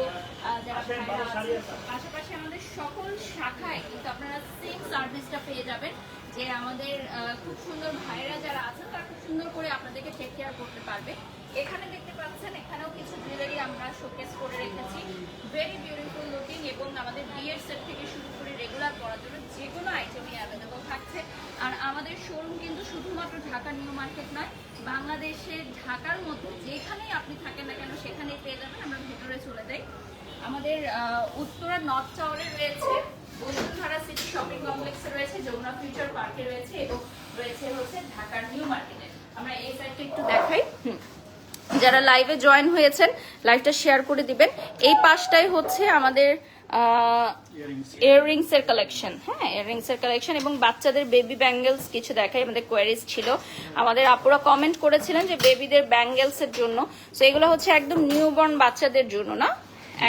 S1: যারা ভাইরা আছে। পাশাপাশি আমাদের সকল শাখায় কিন্তু আপনারা সেম সার্ভিসটা পেয়ে যাবেন, যে আমাদের খুব সুন্দর ভাইরা যারা আছেন তারা খুব সুন্দর করে আপনাদেরকে টেক কেয়ার করতে পারবে। এখানে দেখতে পাচ্ছেন, এখানেও কিছু জুয়েলারি আমরা শোকেস করে রেখেছি, ভেরি বিউটিফুল লুকিং, এবং আমাদের বিয়ের সেট থেকে শুরু করে রেগুলার পরার জন্য যে কোনো আইটেমই অ্যাভেলেবল থাকছে। আর আমাদের শোরুম কিন্তু শুধুমাত্র ঢাকা নিউ মার্কেট নয়, বাংলাদেশের ঢাকার মধ্যে যেখানেই আপনি থাকেন না কেন সেখানেই পেয়ে যাবেন। আমরা ভেতরে চলে যাই। আমাদের উত্তরা নর্থ টাওয়ারে রয়েছে, বসুন্ধরা সিটি শপিং কমপ্লেক্সে রয়েছে, যমুনা ফিউচার পার্কে রয়েছে, এবং রয়েছে হচ্ছে ঢাকার নিউ মার্কেটে। আমরা এই সাইডটা একটু দেখাই। যারা লাইভে জয়েন হয়েছেন লাইভটা শেয়ার করে দিবেন। এই পাশটাই হচ্ছে আমাদের ইয়াররিংস এর কালেকশন। হ্যাঁ, ইয়াররিংস এর কালেকশন এবং বাচ্চাদের বেবি ব্যাঙ্গেলস কিছু দেখাই। আমাদের কোয়ারিজ ছিল, আমাদের আপুরা কমেন্ট করেছিলেন যে বেবিদের ব্যাঙ্গেলস এর জন্য। তো এগুলো হচ্ছে একদম নিউবর্ন বাচ্চাদের জন্য না,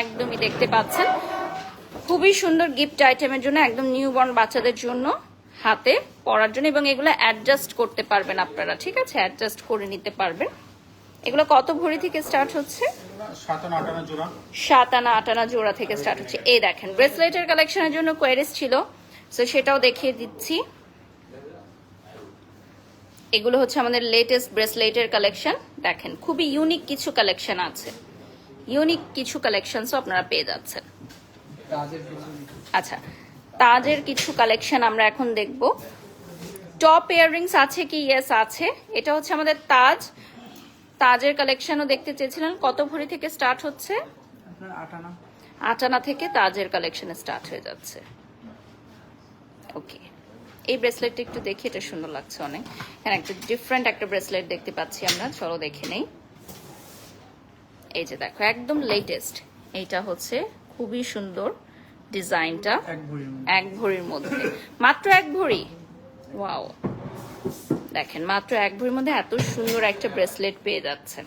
S1: একদমই দেখতে পাচ্ছেন খুবই সুন্দর গিফট আইটেমের জন্য, একদম নিউবর্ন বাচ্চাদের জন্য হাতে পরার জন্য, এবং এগুলো অ্যাডজাস্ট করতে পারবেন আপনারা। ঠিক আছে, অ্যাডজাস্ট করে নিতে পারবেন। এগুলো কত ভরি থেকে স্টার্ট হচ্ছে?
S2: 7 আনা 8 আনা জোড়া।
S1: 7 আনা 8 আনা জোড়া থেকে স্টার্ট হচ্ছে। এই দেখেন, ব্রেসলেটের কালেকশনের জন্য কোয়ারিজ ছিল, সো সেটাও দেখিয়ে দিচ্ছি। এগুলো হচ্ছে আমাদের লেটেস্ট ব্রেসলেটের কালেকশন। দেখেন, খুবই ইউনিক কিছু কালেকশন আছে, ইউনিক কিছু কালেকশনসও আপনারা পেয়ে যাচ্ছেন। আচ্ছা, তাজের কিছু কালেকশন আমরা এখন দেখব। টপ ইয়াররিংস আছে কি? ইয়েস আছে। এটা হচ্ছে আমাদের তাজ, তাজের কালেকশনও দেখতে চেয়েছিলেন। কত ভরি থেকে স্টার্ট হচ্ছে? 8 আনা থেকে তাজের কালেকশন স্টার্ট হয়ে যাচ্ছে। ওকে, এই ব্রেসলেটটা একটু দেখি, এটা সুন্দর লাগছে অনেক। এখানে একটা ডিফারেন্ট একটা ব্রেসলেট দেখতে পাচ্ছি আমরা, চলো দেখে নেই। এই যে দেখো, একদম লেটেস্ট। এইটা হচ্ছে খুবই সুন্দর ডিজাইনটা, 1 ভরির মধ্যে, মাত্র 1 ভরি। ওয়াও, দেখেন মাত্র 1 ভরির মধ্যে এত সুন্দর একটা ব্রেসলেট পেয়ে যাচ্ছেন।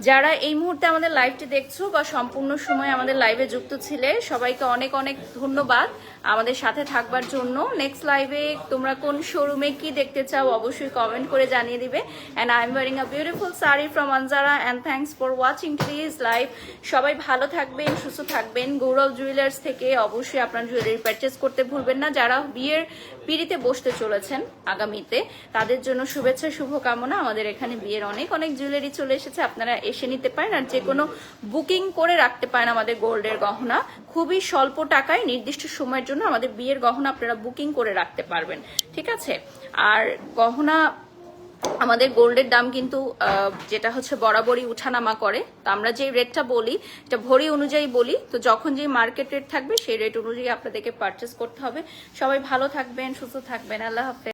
S1: যারা এই মুহূর্তে আমাদের লাইভটি দেখছো বা সম্পূর্ণ সময় আমাদের লাইভে যুক্ত ছিলে সবাইকে অনেক অনেক ধন্যবাদ আমাদের সাথে থাকবার জন্য। নেক্সট লাইভে তোমরা কোন শোরুমে কি দেখতে চাও অবশ্যই কমেন্ট করে জানিয়ে দিবে। And I am wearing a beautiful sari from Anjara and thanks for watching today's live. সবাই ভালো থাকবেন, সুস্থ থাকবেন। গৌরব জুয়েলার্স থেকে অবশ্যই আপনার জুয়েলারি পারচেস করতে ভুলবেন না। যারা বিয়ের পিড়িতে বসতে চলেছেন আগামীতে তাদের জন্য শুভেচ্ছা শুভকামনা। আমাদের এখানে বিয়ের অনেক অনেক জুয়েলারি চলে এসেছে, আপনারা এসে নিতে পারেন আর যে কোনো বুকিং করে রাখতে পারেন আমাদের গোল্ডের গহনা। খুবই স্বল্প টাকায় নির্দিষ্ট সময়ের জন্য আমাদের বিয়ের গহনা আপনারা বুকিং করে রাখতে পারবেন, ঠিক আছে। আর গহনা আমাদের গোল্ডের দাম কিন্তু যেটা হচ্ছে বরাবরই উঠানামা করে, তো আমরা যে রেটটা বলি এটা ভরি অনুযায়ী বলি, তো যখন যে মার্কেট রেট থাকবে সেই রেট অনুযায়ী আপনাদেরকে পারচেস করতে হবে। সবাই ভালো থাকবেন, সুস্থ থাকবেন, আল্লাহ হাফেজ।